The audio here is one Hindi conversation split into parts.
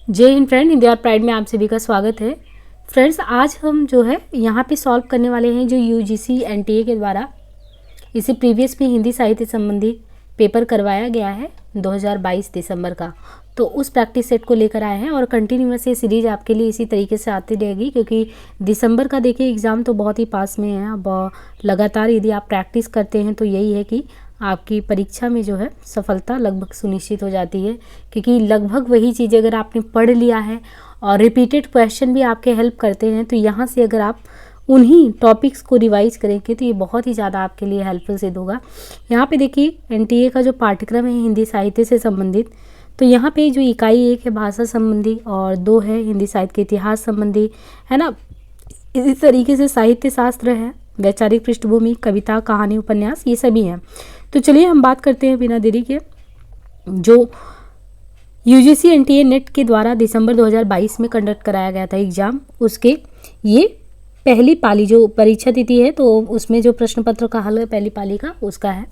जय हिंद फ्रेंड, हिंदी और प्राइड में आप सभी का स्वागत है। फ्रेंड्स, आज हम जो है यहाँ पे सॉल्व करने वाले हैं जो यूजीसी एनटीए के द्वारा इसे प्रीवियस में हिंदी साहित्य संबंधी पेपर करवाया गया है 2022 दिसंबर का। तो उस प्रैक्टिस सेट को लेकर आए हैं और कंटिन्यूअस ये सीरीज आपके लिए इसी तरीके से आती रहेगी, क्योंकि दिसंबर का देखिए एग्ज़ाम तो बहुत ही पास में है। अब लगातार यदि आप प्रैक्टिस करते हैं तो यही है कि आपकी परीक्षा में जो है सफलता लगभग सुनिश्चित हो जाती है, क्योंकि लगभग वही चीज़ अगर आपने पढ़ लिया है और रिपीटेड क्वेश्चन भी आपके हेल्प करते हैं, तो यहाँ से अगर आप उन्हीं टॉपिक्स को रिवाइज करेंगे तो ये बहुत ही ज़्यादा आपके लिए हेल्पफुल सिद्ध होगा। यहाँ पे देखिए एनटीए का जो पाठ्यक्रम है हिंदी साहित्य से संबंधित, तो यहाँ पे जो इकाई 1 है भाषा संबंधी और 2 है हिंदी साहित्य के इतिहास संबंधी, है ना। इसी तरीके से साहित्य शास्त्र है, वैचारिक पृष्ठभूमि, कविता, कहानी, उपन्यास, ये सभी हैं। तो चलिए हम बात करते हैं बिना देरी के जो यूजीसी एनटीए नेट के द्वारा दिसंबर 2022 में कंडक्ट कराया गया था एग्ज़ाम, उसके ये पहली पाली जो परीक्षा तिथि है, तो उसमें जो प्रश्न पत्र का हल है पहली पाली का उसका है।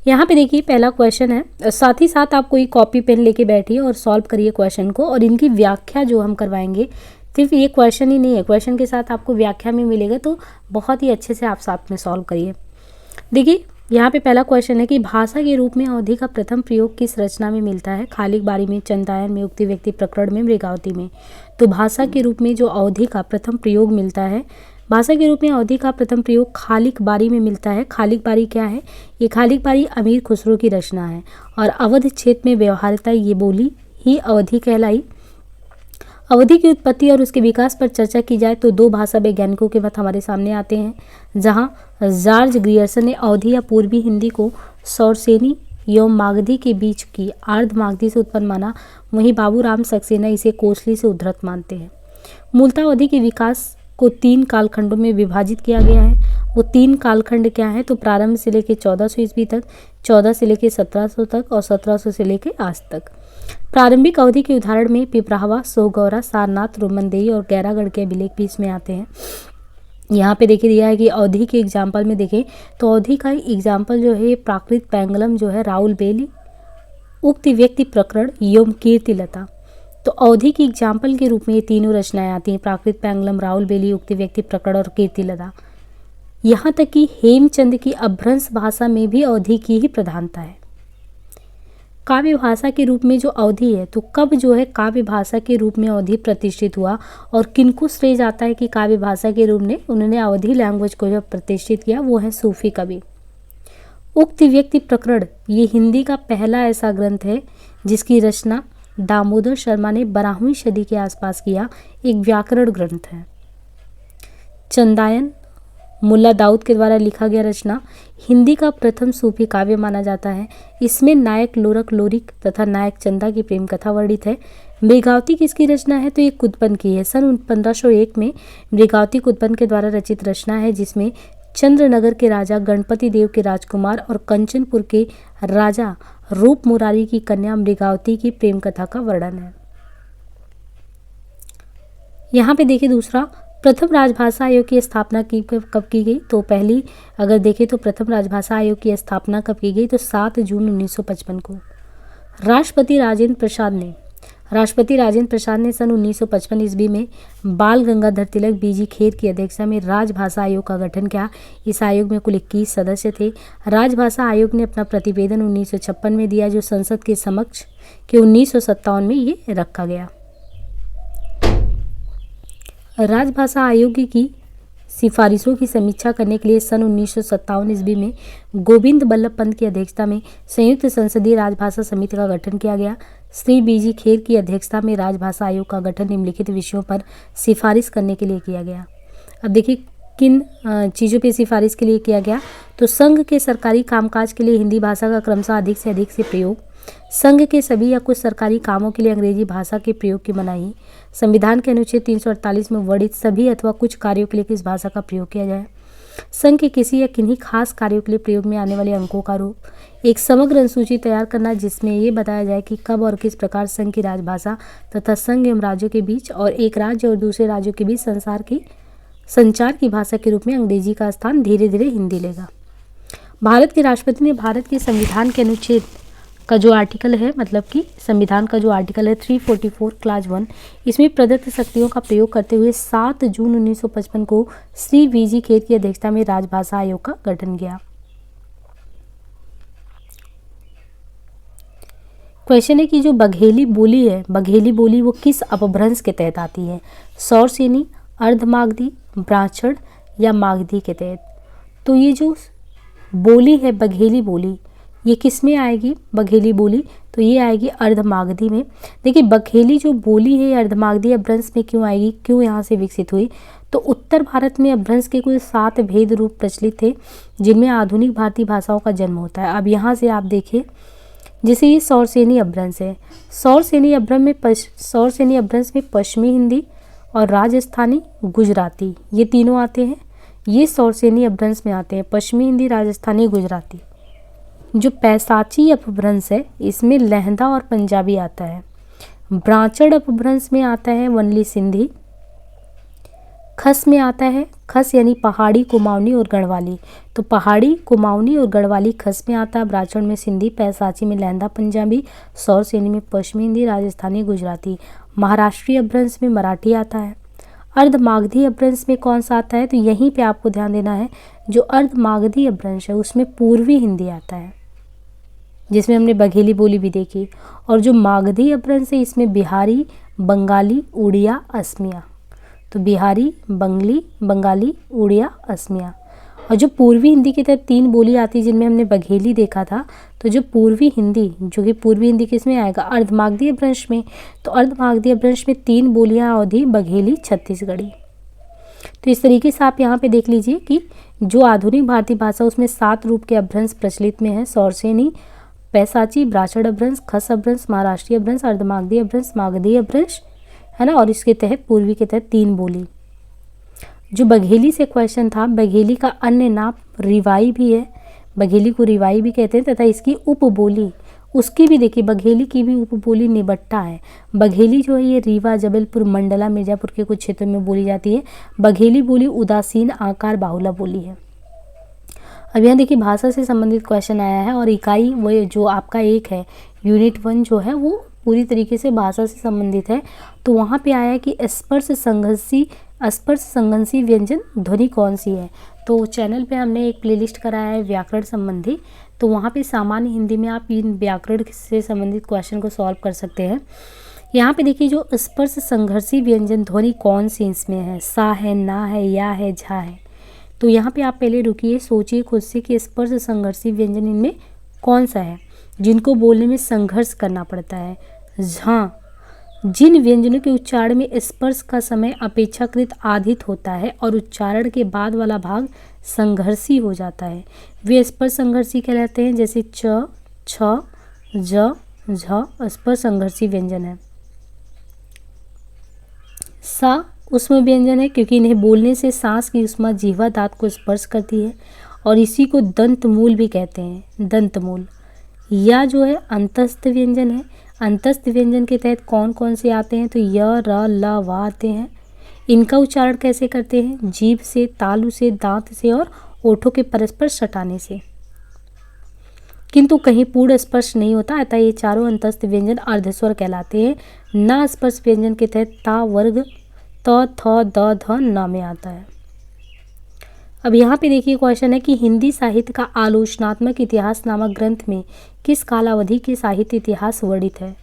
यहाँ पे देखिए पहला क्वेश्चन है, साथ ही साथ आप कोई कॉपी पेन लेके बैठिए और सॉल्व करिए क्वेश्चन को, और इनकी व्याख्या जो हम करवाएंगे, सिर्फ ये क्वेश्चन ही नहीं है, क्वेश्चन के साथ आपको व्याख्या में मिलेगा, तो बहुत ही अच्छे से आप साथ में सॉल्व करिए। देखिए यहाँ पे पहला क्वेश्चन है कि भाषा के रूप में अवधि का प्रथम प्रयोग किस रचना में मिलता है? खालिक बारी में, चंदायन में, उक्ति व्यक्ति प्रकरण में, मृगावती में। तो भाषा के रूप में जो अवधि का प्रथम प्रयोग मिलता है, भाषा के रूप में अवधि का प्रथम प्रयोग खालिक बारी में मिलता है। खालिक बारी क्या है? ये खालिक बारी अमीर खुसरो की रचना है और अवध क्षेत्र में व्यवहारिता ये बोली ही अवधि कहलाई। अवधि की उत्पत्ति और उसके विकास पर चर्चा की जाए तो 2 भाषा वैज्ञानिकों के मत हमारे सामने आते हैं, जहां जॉर्ज ग्रियर्सन ने अवधि या पूर्वी हिंदी को सौरसेनी एवं मागधी के बीच की आर्ध मागधी से उत्पन्न माना, वहीं बाबूराम सक्सेना इसे कोसली से उद्धृत मानते हैं। मूलतः अवधि के विकास को 3 कालखंडों में विभाजित किया गया है। वो 3 कालखंड क्या है? तो प्रारंभ से लेकर 1400 ईस्वी तक, 14 से लेकर 1700 तक और 1700 से लेकर आज तक। प्रारंभिक अवधि के उदाहरण में पिपराहवा, सोहगौरा, सारनाथ, रोमनदेही और गैरागढ़ के अभिलेख भी इसमें आते हैं। यहाँ पे देखिए दिया है कि अवधि के एग्जाम्पल में देखें तो अवधि का एग्जाम्पल जो है प्राकृत पैंगलम जो है, राउल बेली, उक्ति व्यक्ति प्रकरण एवं कीर्तिलता। तो अवधि की एग्जाम्पल के रूप में ये तीनों रचनाएं आती हैं, प्राकृत पैंगलम, राउल बेली, उक्ति व्यक्ति प्रकरण और कीर्तिलता। यहाँ तक कि हेमचंद की अभ्रंश भाषा में भी अवधि की ही प्रधानता है। काव्य भाषा के रूप में जो अवधि है, तो कब जो है काव्य भाषा के रूप में अवधि प्रतिष्ठित हुआ और किनको श्रेय जाता है कि काव्य भाषा के रूप में उन्होंने अवधि लैंग्वेज को जब प्रतिष्ठित किया? वो है सूफी कवि। उक्त व्यक्ति प्रकरण ये हिंदी का पहला ऐसा ग्रंथ है जिसकी रचना दामोदर शर्मा ने 12वीं सदी के आसपास किया, एक व्याकरण ग्रंथ है। चंदायन मुल्ला दाऊद के द्वारा लिखा गया रचना हिंदी का प्रथम सूफी काव्य माना जाता है। इसमें नायक लोरक लोरिक तथा नायक चंदा की प्रेम कथा वर्णित है। मृगावती किसकी रचना है? तो ये कुतपन की है। सन 1501 में मृगावती कुतपन के द्वारा रचित रचना है, जिसमें चंद्रनगर के राजा गणपति देव के राजकुमार और कंचनपुर के राजा रूप मुरारी की कन्या मृगावती की प्रेम कथा का वर्णन है। यहाँ पे देखिए दूसरा, प्रथम राजभाषा आयोग की स्थापना कब की गई? तो पहली अगर देखें तो प्रथम राजभाषा आयोग की स्थापना कब की गई? तो 7 जून 1955 को। राष्ट्रपति राजेंद्र प्रसाद ने सन 1955 ईस्वी में बाल गंगाधर तिलक बीजी खेर की अध्यक्षता में राजभाषा आयोग का गठन किया। इस आयोग में कुल 21 सदस्य थे। राजभाषा आयोग ने अपना प्रतिवेदन 1956 में दिया, जो संसद के समक्ष के 1957 में ये रखा गया। राजभाषा आयोग की सिफारिशों की समीक्षा करने के लिए सन 1957 ईस्वी में गोविंद बल्लभ पंत की अध्यक्षता में संयुक्त संसदीय राजभाषा समिति का गठन किया गया। श्री बीजी खेर की अध्यक्षता में राजभाषा आयोग का गठन निम्नलिखित विषयों पर सिफारिश करने के लिए किया गया। अब देखिए किन चीज़ों पे सिफारिश के लिए किया गया? तो संघ के सरकारी कामकाज के लिए हिंदी भाषा का क्रमशः अधिक से प्रयोग, संघ के सभी या कुछ सरकारी कामों के लिए अंग्रेजी भाषा के प्रयोग की मनाही, संविधान के अनुच्छेद 348 में वर्णित सभी अथवा कुछ कार्यों के लिए किस भाषा का प्रयोग किया जाए, संघ के किसी या किन्हीं खास कार्यों के लिए प्रयोग में आने वाले अंकों का रूप, एक समग्र अनुसूची तैयार करना जिसमें ये बताया जाए कि कब और किस प्रकार संघ की राजभाषा तथा संघ एवं राज्यों के बीच और एक राज्य और दूसरे राज्यों के बीच संचार की भाषा के रूप में अंग्रेजी का स्थान धीरे धीरे हिंदी लेगा। भारत के राष्ट्रपति ने भारत के संविधान के अनुच्छेद का जो आर्टिकल है, मतलब कि संविधान का जो आर्टिकल है 344 क्लास 1, इसमें प्रदत्त शक्तियों का प्रयोग करते हुए 7 जून 1955 को श्री वीजी खेर की अध्यक्षता में राजभाषा आयोग का गठन किया। क्वेश्चन है कि जो बघेली बोली है, बघेली बोली वो किस अपभ्रंश के तहत आती है? सौरसेनी, अर्धमागधी, ब्राह्मण या मागधी के तहत? तो ये जो बोली है बघेली बोली, ये किस में आएगी? बघेली बोली तो ये आएगी अर्धमागधी में। देखिए बघेली जो बोली है अर्धमागधी अपभ्रंश में क्यों आएगी, क्यों यहाँ से विकसित हुई? तो उत्तर भारत में अपभ्रंश के कुल 7 भेद रूप प्रचलित थे जिनमें आधुनिक भारतीय भाषाओं का जन्म होता है। अब यहाँ से आप देखिए, जैसे ये सौरसेनी अपभ्रंश है, सौरसेनी अपभ्रंश में पश्चिमी हिंदी और राजस्थानी, गुजराती ये तीनों आते हैं। ये सौरसेनी अपभ्रंश में आते हैं, पश्चिमी हिंदी, राजस्थानी, गुजराती। जो पैसाची अपभ्रंश है इसमें लहंदा और पंजाबी आता है। ब्राह्मण अपभ्रंश में आता है वनली सिंधी। खस में आता है, खस यानी पहाड़ी, कुमाऊनी और गढ़वाली। तो पहाड़ी, कुमाऊनी और गढ़वाली खस में आता है, ब्राह्मण में सिंधी, पैसाची में लहंदा पंजाबी, सौरसेनी में पश्चिमी हिंदी, राजस्थानी, गुजराती। महाराष्ट्रीय अपभ्रंश में मराठी आता है। अर्धमागधी अपभ्रंश में कौन सा आता है? तो यहीं पे आपको ध्यान देना है, जो अर्धमागधी अपभ्रंश है उसमें पूर्वी हिंदी आता है, जिसमें हमने बघेली बोली भी देखी। और जो मागधी अपभ्रंश है इसमें बिहारी, बंगाली, उड़िया, असमिया। तो बिहारी, बंगाली, उड़िया, असमिया। और जो पूर्वी हिंदी की तहत 3 बोली आती है जिनमें हमने बघेली देखा था, तो जो पूर्वी हिंदी, जो कि पूर्वी हिंदी किसमें आएगा? अर्धमागधी अपभ्रंश में। तो अर्धमागधी अपभ्रंश में 3 बोलियां अवधि बघेली, छत्तीसगढ़ी। तो इस तरीके से आप यहाँ पे देख लीजिए कि जो आधुनिक भारतीय भाषा उसमें 7 रूप के अपभ्रंश प्रचलित में है। सौरसेनी, पैसाची, ब्राह्मण अपभ्रंश, खस अपभ्रंश, महाराष्ट्रीय अपभ्रंश, अर्धमागधी अपभ्रंश, मागधी अपभ्रंश, है ना। और इसके तहत पूर्वी के तहत 3 बोली। जो बघेली से क्वेश्चन था, बघेली का अन्य नाम रिवाई भी है, बघेली को रिवाई भी कहते हैं, तथा इसकी उपबोली, उसकी भी देखिए बघेली की भी उपबोली निबट्टा है। बघेली जो है ये रीवा, जबलपुर, मंडला, मिर्जापुर के कुछ क्षेत्रों में बोली जाती है। बघेली बोली उदासीन आकार बाहुला बोली है। अब यहाँ देखिए भाषा से संबंधित क्वेश्चन आया है और इकाई वो जो आपका 1 है, यूनिट 1 जो है वो पूरी तरीके से भाषा से संबंधित है। तो वहाँ पे आया है कि स्पर्श संघर्षी व्यंजन ध्वनि कौन सी है? तो चैनल पे हमने एक प्लेलिस्ट कराया है व्याकरण संबंधी, तो वहाँ पे सामान्य हिंदी में आप इन व्याकरण से संबंधित क्वेश्चन को सॉल्व कर सकते हैं। यहाँ पे देखिए जो स्पर्श संघर्षी व्यंजन ध्वनि कौन सी इसमें है? सा है, ना है, या है, झा है। तो यहाँ पे आप पहले रुकिए, सोचिए खुद से कि स्पर्श संघर्षी व्यंजन इनमें कौन सा है जिनको बोलने में संघर्ष करना पड़ता है? झा। जिन व्यंजनों के उच्चारण में स्पर्श का समय अपेक्षाकृत अधिक होता है और उच्चारण के बाद वाला भाग संघर्षी हो जाता है, वे स्पर्श संघर्षी कहलाते हैं। जैसे च, छ, ज, झ स्पर्श संघर्षी व्यंजन है। सा उष्म व्यंजन है क्योंकि इन्हें बोलने से सांस की उष्मा जिह्वा दांत को स्पर्श करती है और इसी को दंतमूल भी कहते हैं, दंतमूल। या जो है अंतस्थ व्यंजन है। अंतस्थ व्यंजन के तहत कौन कौन से आते हैं? तो य, र, ल, व आते हैं। इनका उच्चारण कैसे करते हैं? जीभ से, तालु से, दांत से और ओठों के परस्पर सटाने से, किंतु कहीं पूर्ण स्पर्श नहीं होता, अतः ये चारों अंतस्थ व्यंजन अर्धस्वर कहलाते हैं। न स्पर्श व्यंजन के तहत ता वर्ग त, थ, द, ध, न में आता है। अब यहाँ पे देखिए क्वेश्चन है कि हिंदी साहित्य का आलोचनात्मक इतिहास नामक ग्रंथ में किस कालावधि के साहित्य इतिहास वर्णित है?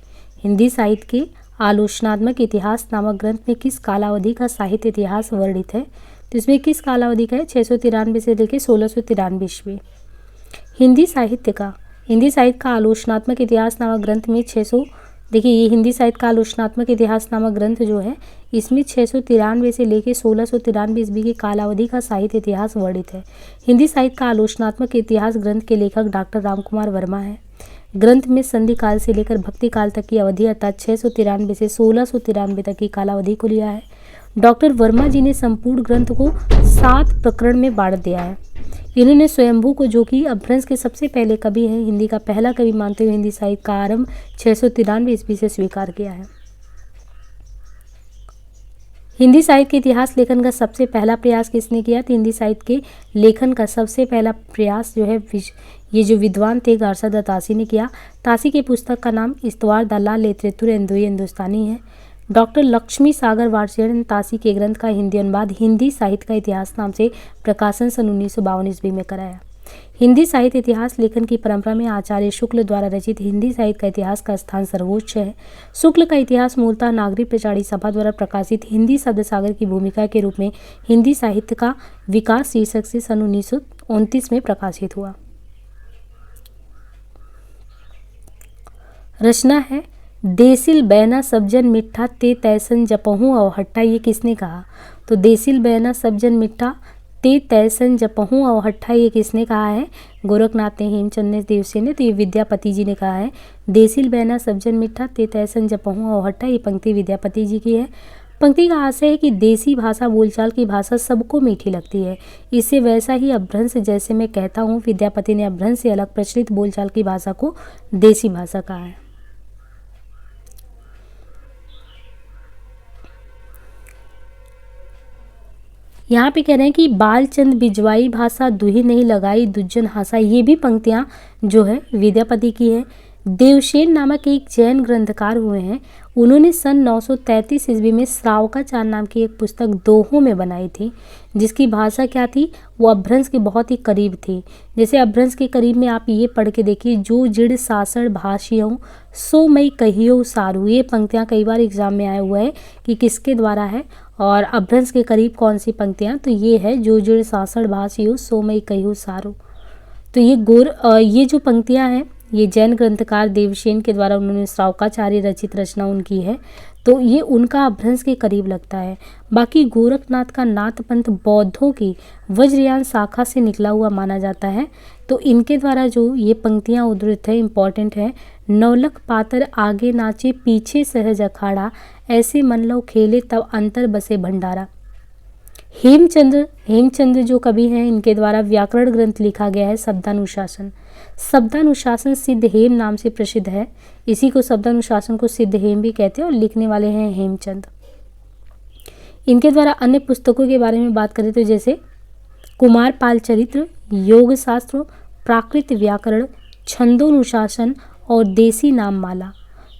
हिंदी साहित्य के आलोचनात्मक इतिहास नामक ग्रंथ में किस कालावधि का साहित्य इतिहास वर्णित है? तो इसमें किस कालावधि का है? 693 से लेकर 1693 ईस्वी। हिंदी साहित्य का आलोचनात्मक इतिहास नामक ग्रंथ में 600, देखिए ये हिंदी साहित्य का आलोचनात्मक इतिहास नामक ग्रंथ जो है इसमें 693 से लेकर 1693 ईस्वी की कालावधि का साहित्य इतिहास वर्णित है। हिंदी साहित्य का आलोचनात्मक इतिहास ग्रंथ के लेखक डॉक्टर रामकुमार वर्मा है। ग्रंथ में संधि काल से लेकर भक्ति काल तक की अवधि अर्थात 693 से 1693 तक की कालावधि को लिया है। डॉक्टर वर्मा जी ने संपूर्ण ग्रंथ को 7 प्रकरण में बांट दिया है। इन्होंने स्वयंभू को, जो कि अपभ्रंश के सबसे पहले कवि हैं, हिंदी का पहला कवि मानते हुए हिंदी साहित्य का आरंभ 693 ईस्वी से स्वीकार किया है। हिंदी साहित्य के इतिहास लेखन का सबसे पहला प्रयास किसने किया? तो हिंदी साहित्य के लेखन का सबसे पहला प्रयास जो है ये जो विद्वान थे गारसा तासी ने किया। तासी के पुस्तक का नाम इस्तवार दलाल लिटरेचर हिंदुस्तानी है। डॉक्टर लक्ष्मी सागर वारसियर ने तासी के ग्रंथ का हिंदी अनुवाद हिंदी साहित्य का इतिहास नाम से प्रकाशन सन 1952 ईस्वी में कराया। हिंदी साहित्य इतिहास लेखन की परंपरा में आचार्य शुक्ल द्वारा रचित हिंदी साहित्य का इतिहास का स्थान सर्वोच्च है। शुक्ल का इतिहास मूलतः नागरिक प्रचारी सभा द्वारा प्रकाशित हिंदी शब्द सागर की भूमिका के रूप में हिंदी साहित्य का विकास शीर्षक से सन 1929 में प्रकाशित हुआ। रचना है देसिल बैना सब्जन मिठा ते तैसन जपहूँ और हट्टा। ये किसने कहा? तो देसिल बैना सब्जन मिठा ते तैसन जपहूँ और हट्ठा ये किसने कहा है? गोरखनाथ ने, हेमचंद ने, देवसेन ने। तो ये विद्यापति जी ने कहा है। देसिल बैना सब्जन मिठा ते तैसन जपहूँ और हट्ठा, ये पंक्ति विद्यापति जी की है। पंक्ति का आशय है कि देसी भाषा बोलचाल की भाषा सबको मीठी लगती है, इससे वैसा ही अपभ्रंश जैसे मैं कहता हूँ। विद्यापति ने अपभ्रंश से अलग प्रचलित बोलचाल की भाषा को देसी भाषा कहा है। यहाँ पे कह रहे हैं कि बालचंद बिजवाई भाषा दुही नहीं लगाई दुज्जन हासा। ये भी पंक्तियाँ जो है विद्यापति की है। देवसेन नामक एक जैन ग्रंथकार हुए हैं, उन्होंने सन 933 ईस्वी में श्रावकाचार नाम की एक पुस्तक दोहों में बनाई थी, जिसकी भाषा क्या थी? वो अपभ्रंश के बहुत ही करीब थी। जैसे अपभ्रंश के करीब में आप ये पढ़ के देखिए, जो जिड़ सासड़ भाषियों सो मई कहियो सारू। ये पंक्तियाँ कई बार एग्जाम में आया हुआ है कि किसके द्वारा है और अपभ्रंश के करीब कौन सी पंक्तियाँ? तो ये है जो जिड़ सासड़ भाषियों सो मई कहियो सारू। तो ये जो पंक्तियाँ हैं ये जैन ग्रंथकार देवसेन के द्वारा उन्होंने श्रावकाचार्य रचित रचना उनकी है, तो ये उनका अपभ्रंश के करीब लगता है। बाकी गोरखनाथ का नाथ पंथ बौद्धों की वज्रयान शाखा से निकला हुआ माना जाता है। तो इनके द्वारा जो ये पंक्तियाँ उद्धृत है, इम्पॉर्टेंट है। नौलख पातर आगे नाचे पीछे सहज अखाड़ा, ऐसे मन लो खेले तब अंतर बसे भंडारा। हेमचंद्र जो कवि हैं, इनके द्वारा व्याकरण ग्रंथ लिखा गया है शब्दानुशासन। शब्दानुशासन सिद्ध हेम नाम से प्रसिद्ध है। इसी को शब्दानुशासन को सिद्ध हेम भी कहते हैं और लिखने वाले हैं हेमचंद। इनके द्वारा अन्य पुस्तकों के बारे में बात करें तो जैसे कुमार पाल चरित्र, योग शास्त्र, प्राकृत व्याकरण, छंदोनुशासन और देसी नाम माला।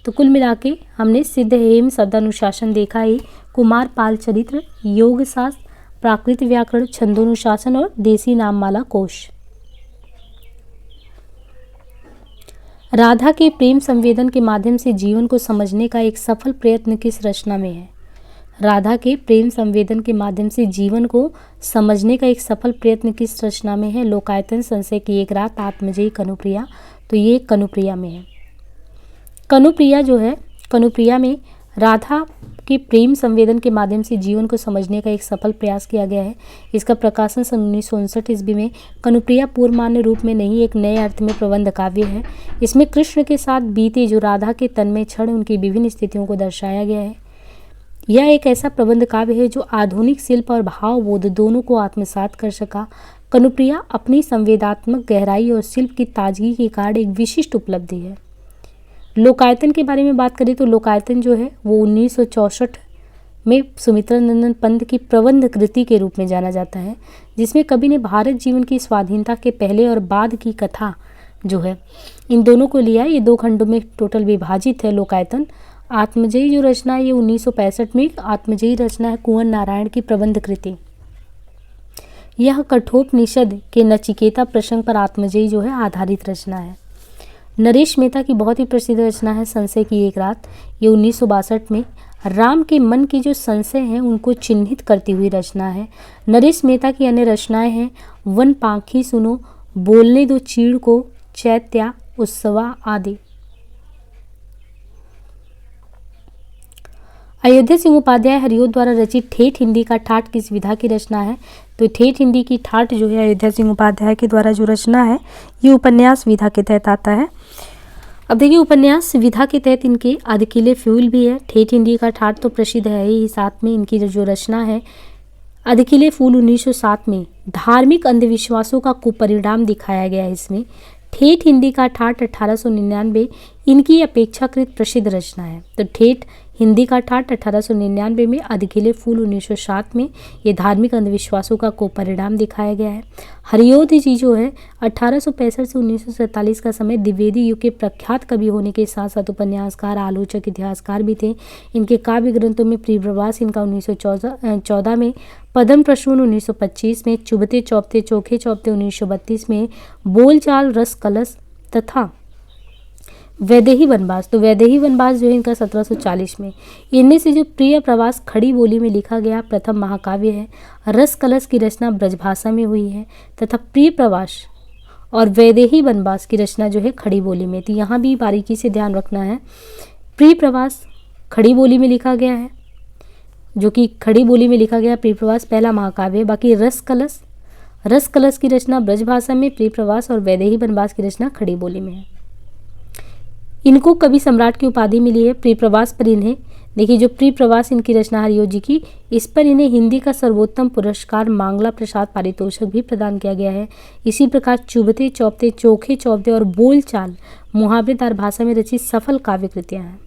तो कुल मिला के हमने सिद्ध हेम शब्दानुशासन देखा ही, कुमार पाल चरित्र, योग शास्त्र, प्राकृत व्याकरण, छंदोनुशासन और देसी नाम माला कोश। राधा के प्रेम संवेदन के माध्यम से जीवन को समझने का एक सफल प्रयत्न किस रचना में है? राधा के प्रेम संवेदन के माध्यम से जीवन को समझने का एक सफल प्रयत्न किस रचना में है? लोकायतन, संशय की एक रात, आत्मजयी, कनुप्रिया। तो ये कनुप्रिया में है। कनुप्रिया जो है, कनुप्रिया में राधा के प्रेम संवेदन के माध्यम से जीवन को समझने का एक सफल प्रयास किया गया है। इसका प्रकाशन सन 1959 ईस्वी में। कनुप्रिया पूर्वमान्य रूप में नहीं, एक नए अर्थ में प्रबंध काव्य है। इसमें कृष्ण के साथ बीते जो राधा के तन में क्षण, उनकी विभिन्न स्थितियों को दर्शाया गया है। यह एक ऐसा प्रबंध काव्य है जो आधुनिक शिल्प और भावबोध दोनों को आत्मसात कर सका। कनुप्रिया अपनी संवेदात्मक गहराई और शिल्प की ताजगी के कारण एक विशिष्ट उपलब्धि है। लोकायतन के बारे में बात करें तो लोकायतन जो है वो 1964 में सुमित्रा नंदन पंत की प्रबंध कृति के रूप में जाना जाता है, जिसमें कवि ने भारत जीवन की स्वाधीनता के पहले और बाद की कथा जो है इन दोनों को लिया। ये 2 खंडों में टोटल विभाजित है लोकायतन। आत्मजयी जो रचना है ये 1965 में आत्मजयी रचना है कुंवर नारायण की प्रबंध कृति। यह कठोपनिषद के नचिकेता प्रसंग पर आत्मजयी जो है आधारित रचना है। नरेश मेहता की बहुत ही प्रसिद्ध रचना है संशय की एक रात। ये 1962 में राम के मन की जो संशय हैं उनको चिन्हित करती हुई रचना है। नरेश मेहता की अन्य रचनाएं हैं वन पाखी सुनो, बोलने दो चीड़ को, चैत्या, उत्सवा आदि। अयोध्या सिंह उपाध्याय हरिओद द्वारा रचित ठेठ हिंदी का ठाठ किस विधा की रचना है? तो ठेठ हिंदी की ठाठ जो है अयोध्या सिंह उपाध्याय के द्वारा जो रचना है ये उपन्यास विधा के तहत आता है। अब देखिए उपन्यास विधा के तहत इनके अधकिले फ्यूल भी है। ठेठ हिंदी का ठाठ तो प्रसिद्ध है ही, साथ में इनकी जो रचना है अधकिले फूल 1907 में धार्मिक अंधविश्वासों का कुपरिणाम दिखाया गया है इसमें। ठेठ हिंदी का ठाठ 1899 इनकी अपेक्षाकृत प्रसिद्ध रचना है। तो ठेठ हिंदी का ठाट 1899 में, अधखिले फूल 1907 में। ये धार्मिक अंधविश्वासों का परिणाम दिखाया गया है। हरियोध जी जो है 1865 से 1947 का समय द्विवेदी युग के प्रख्यात कवि होने के साथ साथ उपन्यासकार, आलोचक, इतिहासकार भी थे। इनके काव्य ग्रंथों में प्रियप्रवास इनका 1914 में, पद्म प्रसून 1925 में, चुभते चौपते चोखे चौपते 1932 में, बोलचाल रस कलश तथा वैदेही वनवास, तो वैदेही वनवास जो है इनका 1740 में। इनमें से जो प्रिय प्रवास खड़ी बोली में लिखा गया प्रथम महाकाव्य है। रस कलश की रचना ब्रजभाषा में हुई है तथा प्रिय प्रवास और वैदेही वनवास की रचना जो है खड़ी बोली में थी। यहाँ भी बारीकी से ध्यान रखना है। प्रिय प्रवास खड़ी बोली में लिखा गया है, जो कि खड़ी बोली में लिखा गया प्रिय प्रवास पहला महाकाव्य है। बाकी रस कलश की रचना ब्रजभाषा में, प्रिय प्रवास और वैदेही वनवास की रचना खड़ी बोली में है। इनको कवि सम्राट की उपाधि मिली है। प्रिय प्रवास पर इन्हें देखिए, जो प्रिय प्रवास इनकी रचना हरियोध जी की, इस पर इन्हें हिंदी का सर्वोत्तम पुरस्कार मांगला प्रसाद पारितोषिक भी प्रदान किया गया है। इसी प्रकार चुभते चौपते, चोखे चौपते और बोलचाल मुहावरेदार भाषा में रचित सफल काव्य कृतियां हैं।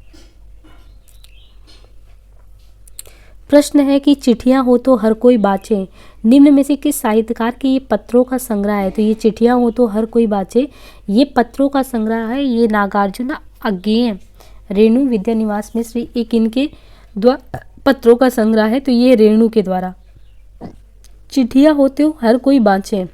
प्रश्न है कि चिट्ठियां हो तो हर कोई बाँचे, निम्न में से किस साहित्यकार के ये पत्रों का संग्रह है? तो ये चिट्ठियां हो तो हर कोई बाँचे, ये पत्रों का संग्रह है। ये नागार्जुन अज्ञेय, रेणु विद्यानिवास मिश्र, एक इनके पत्रों का संग्रह है। तो ये रेणु के द्वारा चिट्ठियां होते हो हर कोई बाँचे,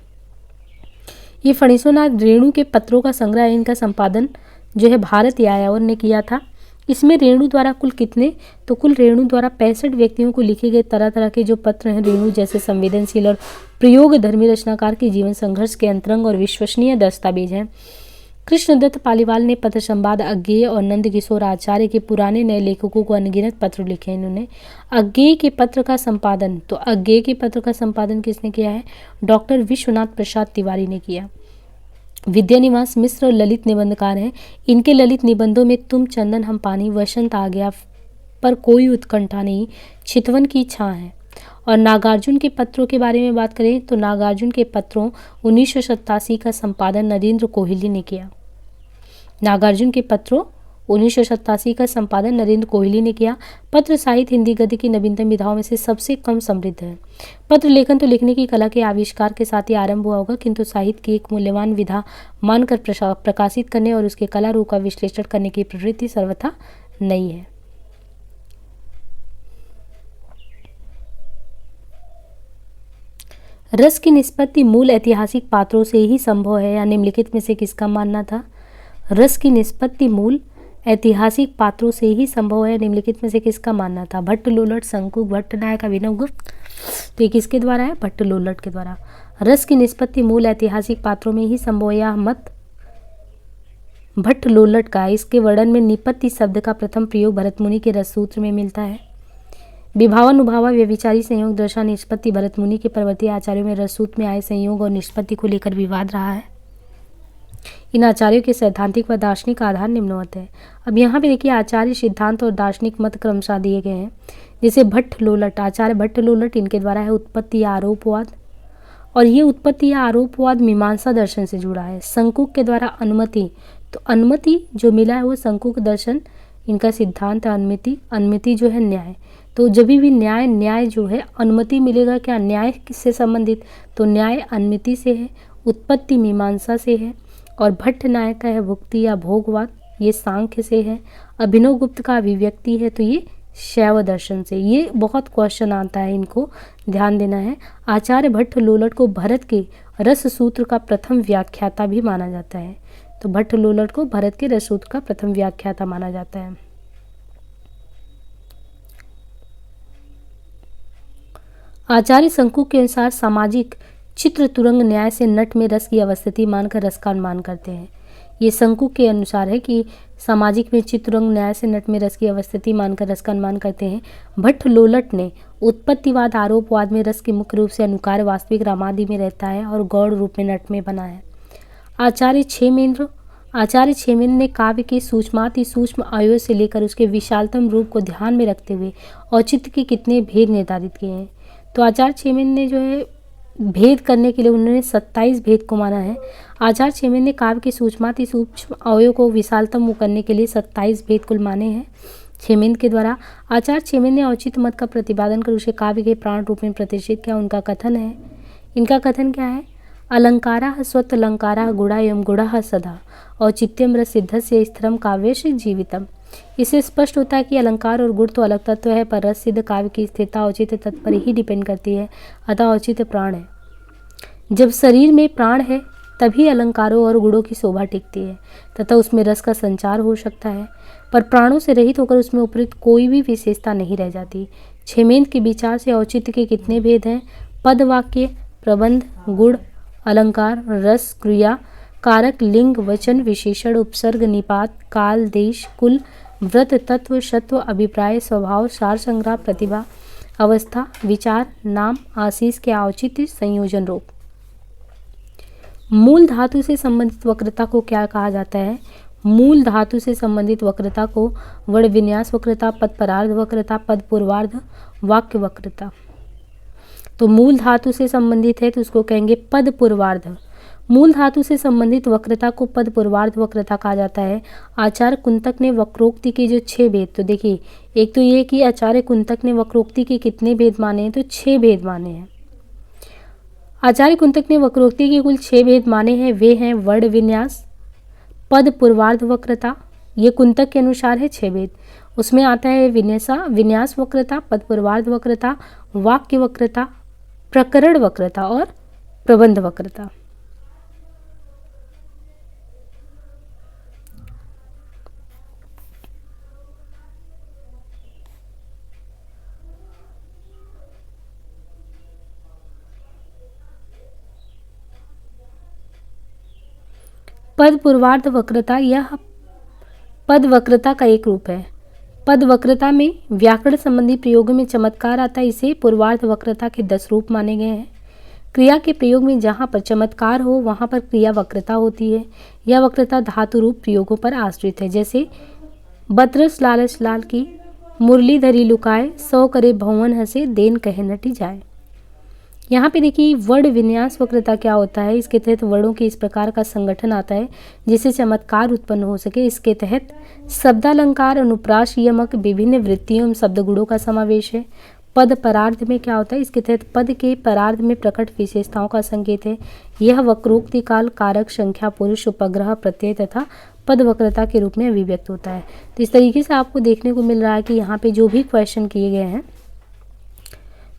ये फणीसोनाथ रेणु के पत्रों का संग्रह है। इनका संपादन जो है भारत यायावर ने किया था। इसमें रेणु द्वारा कुल कितने, तो कुल रेणु द्वारा 65 व्यक्तियों को लिखे गए तरह तरह के जो पत्र हैं रेणु जैसे संवेदनशील और प्रयोग धर्मी रचनाकार के जीवन संघर्ष के अंतरंग और विश्वसनीय दस्तावेज हैं। कृष्णदत्त पालीवाल ने पत्र संवाद अज्ञेय और नंदकिशोर आचार्य के पुराने नए लेखकों को अनगिनत पत्र लिखे। इन्होंने अज्ञेय के पत्र का संपादन, तो अज्ञेय के पत्र का संपादन किसने किया है? डॉक्टर विश्वनाथ प्रसाद तिवारी ने किया। विद्यानिवास मिश्र ललित निबंधकार हैं। इनके ललित निबंधों में तुम चंदन हम पानी, वसंत आ गया पर कोई उत्कंठा नहीं, चितवन की छां है। और नागार्जुन के पत्रों के बारे में बात करें तो नागार्जुन के पत्रों 1987 का संपादन नरेंद्र कोहली ने किया। नागार्जुन के पत्रों 1987 का संपादन नरेंद्र कोहली ने किया। पत्र साहित्य हिंदी गद्य की नवीनतम विधाओं में से सबसे कम समृद्ध है। पत्र लेखन तो लिखने की कला के आविष्कार के साथ ही आरंभ हुआ होगा, किंतु साहित्य की एक मूल्यवान विधा मानकर प्रकाशित करने और उसके कला रूप का विश्लेषण करने की प्रवृत्ति सर्वथा नई है। रस की निष्पत्ति मूल ऐतिहासिक पात्रों से ही संभव है या निम्नलिखित में से किसका मानना था? रस की निष्पत्ति मूल ऐतिहासिक पात्रों से ही संभव है, निम्नलिखित में से किसका मानना था? भट्ट लोलट, शंकुक, भट्टनायक, अभिनवगुप्त। तो ये किसके द्वारा है? भट्ट लोलट के द्वारा। रस की निष्पत्ति मूल ऐतिहासिक पात्रों में ही संभव है, यह मत भट्ट लोलट का। इसके वर्णन में निपत्ति शब्द का प्रथम प्रयोग भरतमुनि के रस सूत्र में मिलता है। विभावानुभावा व्यभिचारी संयोग दशा निष्पत्ति भरतमुनि के परवर्ती आचार्यों में रस सूत्र में आए संयोग और निष्पत्ति को लेकर विवाद रहा है। इन आचार्यों के सैद्धांतिक व दार्शनिक आधार निम्नवत है। अब यहाँ पे देखिए आचार्य सिद्धांत और दार्शनिक मत क्रमशः दिए गए हैं। जैसे भट्ट लोलट, आचार्य भट्ट लोलट, इनके द्वारा है उत्पत्ति या आरोपवाद, और ये उत्पत्ति या आरोपवाद मीमांसा दर्शन से जुड़ा है। शंकुक के द्वारा अनुमति, तो अनुमति जो मिला है वो शंकुक दर्शन, इनका सिद्धांत है। अनुमति जो है न्याय, तो जब भी न्याय जो है अनुमति मिलेगा, क्या न्याय किससे संबंधित? तो न्याय अनुमति से है, उत्पत्ति मीमांसा से है, और भट्ट नायक का है भुक्ति या भोगवाद, ये सांख्य से है। अभिनव गुप्त का अभिव्यक्ति है, तो ये शैव दर्शन से। ये बहुत क्वेश्चन आता है, इनको ध्यान देना है। आचार्य भट्ट लोलट को भरत के रस सूत्र का प्रथम व्याख्याता भी माना जाता है। तो भट्ट लोलट को भरत के रस सूत्र का प्रथम व्याख्याता माना जाता है। आचार्य शंकुक के अनुसार सामाजिक चित्र तुरंग न्याय से नट में रस की अवस्थिति मानकर रस का अनुमान करते हैं। ये शंकुक के अनुसार है कि सामाजिक में चित्रंग न्याय से नट में रस की अवस्थिति मानकर रस का अनुमान करते हैं। भट्ट लोलट ने उत्पत्तिवाद आरोपवाद में रस के मुख्य रूप से अनुकार वास्तविक रामादि में रहता है और गौड़ रूप में नट में बना है। आचार्य क्षेमेंद्र ने काव्य के सूक्ष्माति सूक्ष्म अवयव से लेकर उसके विशालतम रूप को ध्यान में रखते हुए औचित्य के कितने भेद निर्धारित किए हैं। तो आचार्य क्षेमेंद्र ने जो है भेद करने के लिए उन्होंने 27 भेद को माना है। आचार्य क्षेमेंद्र ने काव्य के सूक्ष्माति सूक्ष्म अवयव को विशालतम करने के लिए 27 भेद कुल माने हैं। छेमेंद के द्वारा। आचार्य छेमेंद ने औचित्य मत का प्रतिपादन कर उसे काव्य के प्राण रूप में प्रतिष्ठित किया। उनका कथन है, इनका कथन क्या है? अलंकाराः स्वतलंकाराः गुणायं गुणः सदा औचित्यम रससिद्धस्य स्थिरम काव्यस्य जीवितम। इससे स्पष्ट होता है कि अलंकार और गुण तो अलग तत्व है, पर रस सिद्ध काव्य की स्थिरता औचित्य तत्व पर ही डिपेंड करती है। अतः औचित्य प्राण है। जब शरीर में प्राण है तभी अलंकारों और गुणों की शोभा टिकती है तथा उसमें रस का संचार हो सकता है, पर प्राणों से रहित होकर उसमें उपयुक्त कोई भी विशेषता नहीं रह जाती। छेमेंद के विचार से औचित्य के कितने भेद हैं? पद, वाक्य, प्रबंध, गुण, अलंकार, रस, क्रिया, कारक, लिंग, वचन, विशेषण, उपसर्ग, निपात, काल, देश, कुल, व्रत, तत्व, सत्व, अभिप्राय, स्वभाव, सार संग्रह, प्रतिभा, अवस्था, विचार, नाम, आशीष के औचित्य संयोजन रूप। मूल धातु से संबंधित वक्रता को क्या कहा जाता है? मूल धातु से संबंधित वक्रता को वर्ण विन्यास वक्रता, पद परार्ध वक्रता, पद पूर्वार्ध, वाक्य वक्रता। तो मूल धातु से संबंधित है तो उसको कहेंगे पद पूर्वार्ध। मूल धातु से संबंधित वक्रता को पद पूर्वार्ध वक्रता कहा जाता है। आचार्य कुंतक ने वक्रोक्ति के जो 6 भेद, तो देखिए एक तो ये कि आचार्य कुंतक ने वक्रोक्ति के कितने भेद माने हैं? तो 6 भेद माने हैं। आचार्य कुंतक ने वक्रोक्ति के कुल 6 भेद माने हैं। वे हैं वर्ण विन्यास, पद पूर्वार्ध वक्रता, ये कुंतक के अनुसार है 6 भेद। उसमें आता है विन्यास वक्रता, पद पूर्वार्ध वक्रता, वाक्य वक्रता, प्रकरण वक्रता और प्रबंध वक्रता। पद पूर्वार्ध वक्रता यह पद वक्रता का एक रूप है। पद वक्रता में व्याकरण संबंधी प्रयोगों में चमत्कार आता है, इसे पूर्वार्ध वक्रता के 10 रूप माने गए हैं। क्रिया के प्रयोग में जहाँ पर चमत्कार हो वहाँ पर क्रिया वक्रता होती है। यह वक्रता धातु रूप प्रयोगों पर आश्रित है, जैसे बतरस लालच लाल की, मुरलीधरी लुकाए, सौ करे भवन हंसे, देन कहे नटी जाए। यहाँ पे देखिए वर्ण विन्यास वक्रता क्या होता है? इसके तहत वर्णों के इस प्रकार का संगठन आता है जिससे चमत्कार उत्पन्न हो सके। इसके तहत शब्दालंकार, अनुप्रास, यमक, विभिन्न वृत्तियों एवं शब्द गुणों का समावेश है। पद परार्ध में क्या होता है? इसके तहत पद के परार्ध में प्रकट विशेषताओं का संकेत है। यह वक्रोक्ति काल, कारक, संख्या, पुरुष, उपग्रह, प्रत्यय तथा पद वक्रता के रूप में अभिव्यक्त होता है। तो इस तरीके से आपको देखने को मिल रहा है कि यहाँ पे जो भी क्वेश्चन किए गए हैं,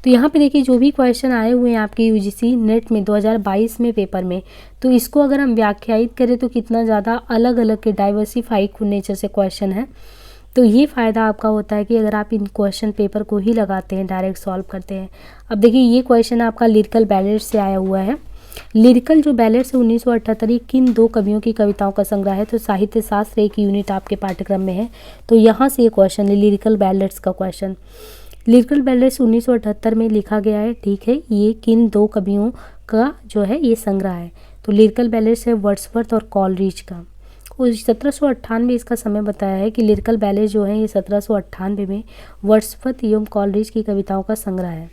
तो यहाँ पे देखिए जो भी क्वेश्चन आए हुए हैं आपके यूजीसी नेट में 2022 में पेपर में, तो इसको अगर हम व्याख्यायित करें तो कितना ज़्यादा अलग अलग के डाइवर्सिफाइड नेचर से क्वेश्चन है। तो ये फ़ायदा आपका होता है कि अगर आप इन क्वेश्चन पेपर को ही लगाते हैं, डायरेक्ट सॉल्व करते हैं। अब देखिए ये क्वेश्चन आपका लिरिकल बैलेट्स से आया हुआ है। लिरिकल जो बैलेट्स है 1978 किन 2 कवियों की कविताओं का संग्रह है? तो साहित्य शास्त्र एक यूनिट आपके पाठ्यक्रम में है, तो यहाँ से ये क्वेश्चन है लिरिकल बैलेट्स का क्वेश्चन। लिरिकल बैलेट्स 1978 में लिखा गया है, ठीक है। ये किन 2 कवियों का जो है ये संग्रह है? तो लिरिकल बैलेट्स है वर्ड्सवर्थ और कॉलरिज का। और 1798 इसका समय बताया है कि लिरिकल बैलेट्स जो है ये 1798 में वर्ड्सवर्थ एवं कॉलरिज की कविताओं का संग्रह है।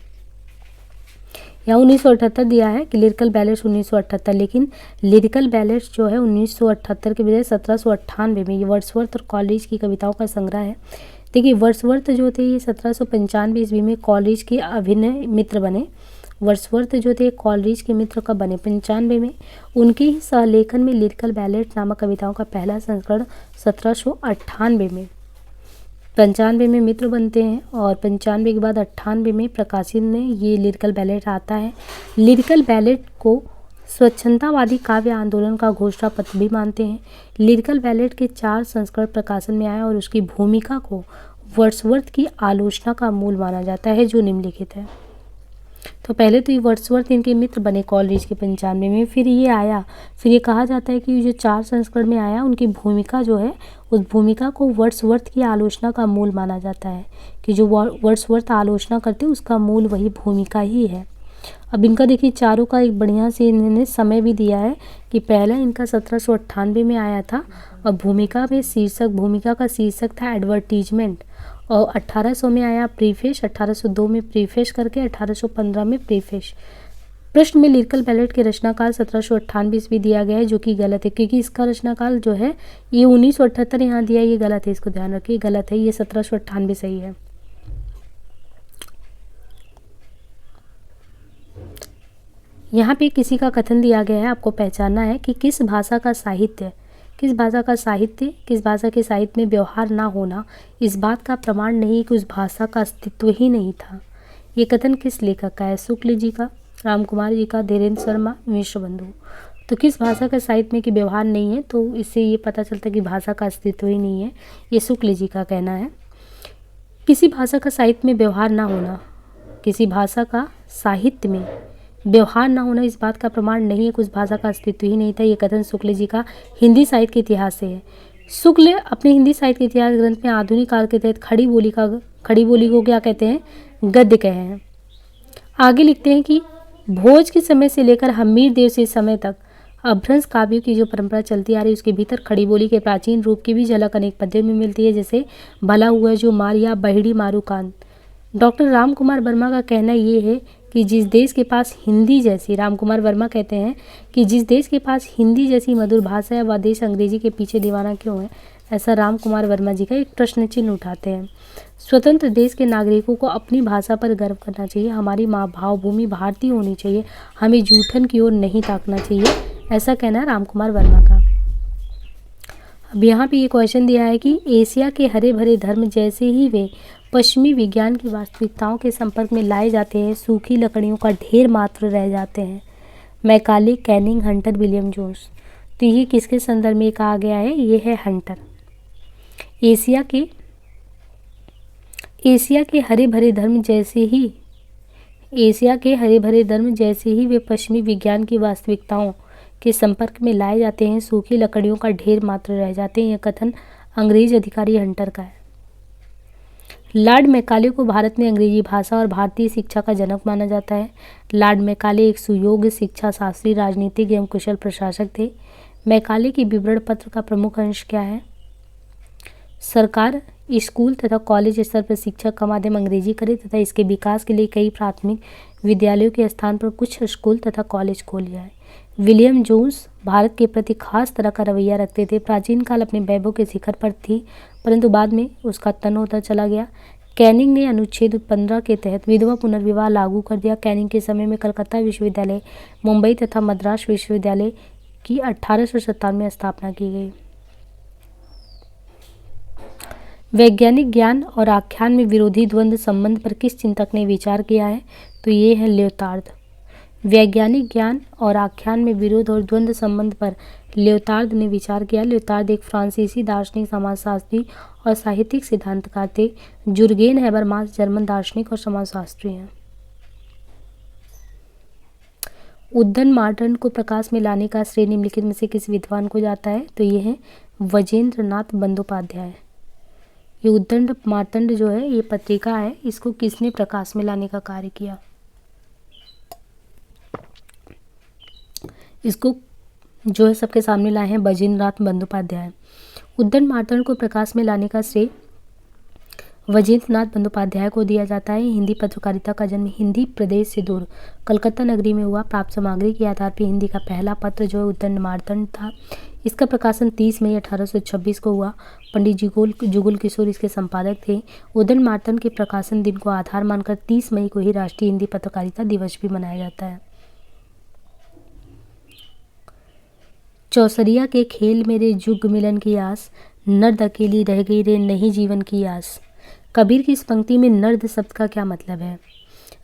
यहाँ 1978 दिया है कि लिरिकल बैलेट्स 1978, लेकिन लिरिकल बैलेट्स जो है 1978 के बजाय 1798 में ये वर्ड्सवर्थ और कॉलरिज की कविताओं का संग्रह है। देखिए वर्ड्सवर्थ जो थे ये 1795 ईस्वी में कॉलरिज के अभिन्न मित्र बने। वर्ड्सवर्थ जो थे कॉलरिज के मित्र कब बने? 95 में। उनके ही सहलेखन में लिरिकल बैलेट नामक कविताओं का पहला संस्करण 1798 में, 95 में मित्र बनते हैं और 95 के बाद 98 में प्रकाशित में ये लिरिकल बैलेट आता है। लिरिकल बैलेट को स्वच्छंदतावादी काव्य आंदोलन का घोषणा पत्र भी मानते हैं। लिरिकल बैलेट के 4 संस्करण प्रकाशन में आए और उसकी भूमिका को वर्ड्सवर्थ की आलोचना का मूल माना जाता है जो निम्नलिखित है। तो पहले तो ये वर्ड्सवर्थ इनके मित्र बने कॉलरिज के 95 में, फिर ये आया, फिर ये कहा जाता है कि जो 4 संस्करण में आया उनकी भूमिका जो है उस भूमिका को वर्ड्सवर्थ की आलोचना का मूल माना जाता है कि जो वर्ड्सवर्थ आलोचना करते उसका मूल वही भूमिका ही है। अब इनका देखिए चारों का एक बढ़िया से इन्होंने समय भी दिया है कि पहला इनका 1798 में आया था और भूमिका का शीर्षक था एडवर्टीजमेंट, और 1800 में आया प्रीफेस, 1802 में प्रीफेस करके 1815 में प्रीफेस। प्रश्न में लिरिकल बैलेट के रचनाकाल 1798 ईस्वी दिया गया है, जो कि गलत है, क्योंकि इसका रचनाकाल जो है ये 1978 यहाँ दिया है, ये गलत है, इसको ध्यान रखिए, गलत है, ये 1798 सही है। यहाँ पे किसी का कथन दिया गया है, आपको पहचानना है कि किस भाषा का साहित्य, किस भाषा के साहित्य में व्यवहार ना होना इस बात का प्रमाण नहीं कि उस भाषा का अस्तित्व ही नहीं था। ये कथन किस लेखक का है? शुक्ल जी का, राम कुमार जी का, धीरेन्द्र शर्मा, मिश्रबंधु। तो किस भाषा का साहित्य में कि व्यवहार नहीं है, तो इससे ये पता चलता है कि भाषा का अस्तित्व ही नहीं है, ये शुक्ल जी का कहना है। किसी भाषा का साहित्य में व्यवहार ना होना, किसी भाषा का साहित्य में व्यवहार ना होना इस बात का प्रमाण नहीं है कि उस भाषा का अस्तित्व ही नहीं था। ये कथन शुक्ल जी का हिंदी साहित्य के इतिहास से है। शुक्ल अपने हिंदी साहित्य के इतिहास ग्रंथ में आधुनिक काल के तहत खड़ी बोली को क्या कहते हैं? गद्य कहे हैं। आगे लिखते हैं कि भोज के समय से लेकर हम्मीर देव से समय तक अभ्रंश काव्यों की जो परंपरा चलती आ रही है, उसके भीतर खड़ी बोली के प्राचीन रूप की भी झलक अनेक पद्यों में मिलती है, जैसे भला हुआ जो मार या बहिड़ी मारू कान। डॉक्टर राम कुमार वर्मा का कहना ये है कि जिस देश के पास हिंदी जैसी, राम कुमार वर्मा कहते हैं कि जिस देश के पास हिंदी जैसी मधुर भाषा है वह देश अंग्रेजी के पीछे दीवाना क्यों है? ऐसा राम कुमार वर्मा जी का एक प्रश्न चिन्ह उठाते हैं। स्वतंत्र देश के नागरिकों को अपनी भाषा पर गर्व करना चाहिए। हमारी माँ भावभूमि भारतीय होनी चाहिए, हमें जूठन की ओर नहीं ताकना चाहिए, ऐसा कहना है राम कुमार वर्मा का। अब यहाँ पे ये क्वेश्चन दिया है कि एशिया के हरे भरे धर्म जैसे ही वे पश्चिमी विज्ञान की वास्तविकताओं के संपर्क में लाए जाते हैं, सूखी लकड़ियों का ढेर मात्र रह जाते हैं। Macaulay, Canning, Hunter, William Jones. तो ये किसके संदर्भ में कहा गया है? ये है हंटर। एशिया के हरे भरे धर्म जैसे ही वे पश्चिमी विज्ञान की वास्तविकताओं के संपर्क में लाए जाते हैं, सूखी लकड़ियों का ढेर मात्र रह जाते हैं। यह कथन अंग्रेज अधिकारी हंटर का है। लॉर्ड मैकाले को भारत में अंग्रेजी भाषा और भारतीय शिक्षा का जनक माना जाता है। लॉर्ड मैकाले एक सुयोग्य शिक्षा शास्त्री, राजनीतिज्ञ एवं कुशल प्रशासक थे। मैकाले के विवरण पत्र का प्रमुख अंश क्या है? सरकार स्कूल तथा कॉलेज स्तर पर शिक्षा का माध्यम अंग्रेजी करे तथा इसके विकास के लिए कई प्राथमिक विद्यालयों के स्थान पर कुछ स्कूल तथा कॉलेज खोल जाए। विलियम जोन्स भारत के प्रति खास तरह का रवैया रखते थे। प्राचीन काल अपने वैभव के शिखर पर थी, परंतु बाद में उसका तन होता चला गया। कैनिंग ने अनुच्छेद 15 के तहत विधवा पुनर्विवाह लागू कर दिया। कैनिंग के समय में कलकत्ता विश्वविद्यालय, मुंबई तथा मद्रास विश्वविद्यालय की 1857 में स्थापना की गई। वैज्ञानिक ज्ञान और आख्यान में विरोधी द्वंद्व संबंध पर किस चिंतक ने विचार किया है? तो ये है लियोतार्द। वैज्ञानिक ज्ञान और आख्यान में विरोध और द्वंद्व संबंध पर लियोतार्द ने विचार किया। लियोतार्द एक फ्रांसीसी दार्शनिक, समाजशास्त्री और साहित्यिक सिद्धांतकार थे। जुर्गेन हैबरमास जर्मन दार्शनिक और समाजशास्त्री हैं। उद्दंड मार्तंड को प्रकाश में लाने का श्रेय निम्नलिखित में से किस विद्वान को जाता है? तो ये है वजेंद्र नाथ बंदोपाध्याय। ये उद्दंड मार्तंड जो है ये पत्रिका है, इसको किसने प्रकाश में लाने का कार्य किया? इसको जो है सबके सामने लाए हैं वजेंद्र नाथ बंदोपाध्याय। उद्दंड मार्तंड को प्रकाश में लाने का श्रेय वजेंद्र नाथ बंदोपाध्याय को दिया जाता है। हिंदी पत्रकारिता का जन्म हिंदी प्रदेश से दूर कलकत्ता नगरी में हुआ। प्राप्त सामग्री के आधार पर हिंदी का पहला पत्र जो है उद्दंड मार्तंड था। इसका प्रकाशन 30 मई 1826 को हुआ। पंडित जुगल किशोर इसके संपादक थे। उद्दंड मार्तंड के प्रकाशन दिन को आधार मानकर 30 मई को ही राष्ट्रीय हिंदी पत्रकारिता दिवस भी मनाया जाता है। चौसरिया के खेल मेरे जुग मिलन की आस, नर्द अकेली रह गई रे नहीं जीवन की आस। कबीर की इस पंक्ति में नर्द शब्द का क्या मतलब है?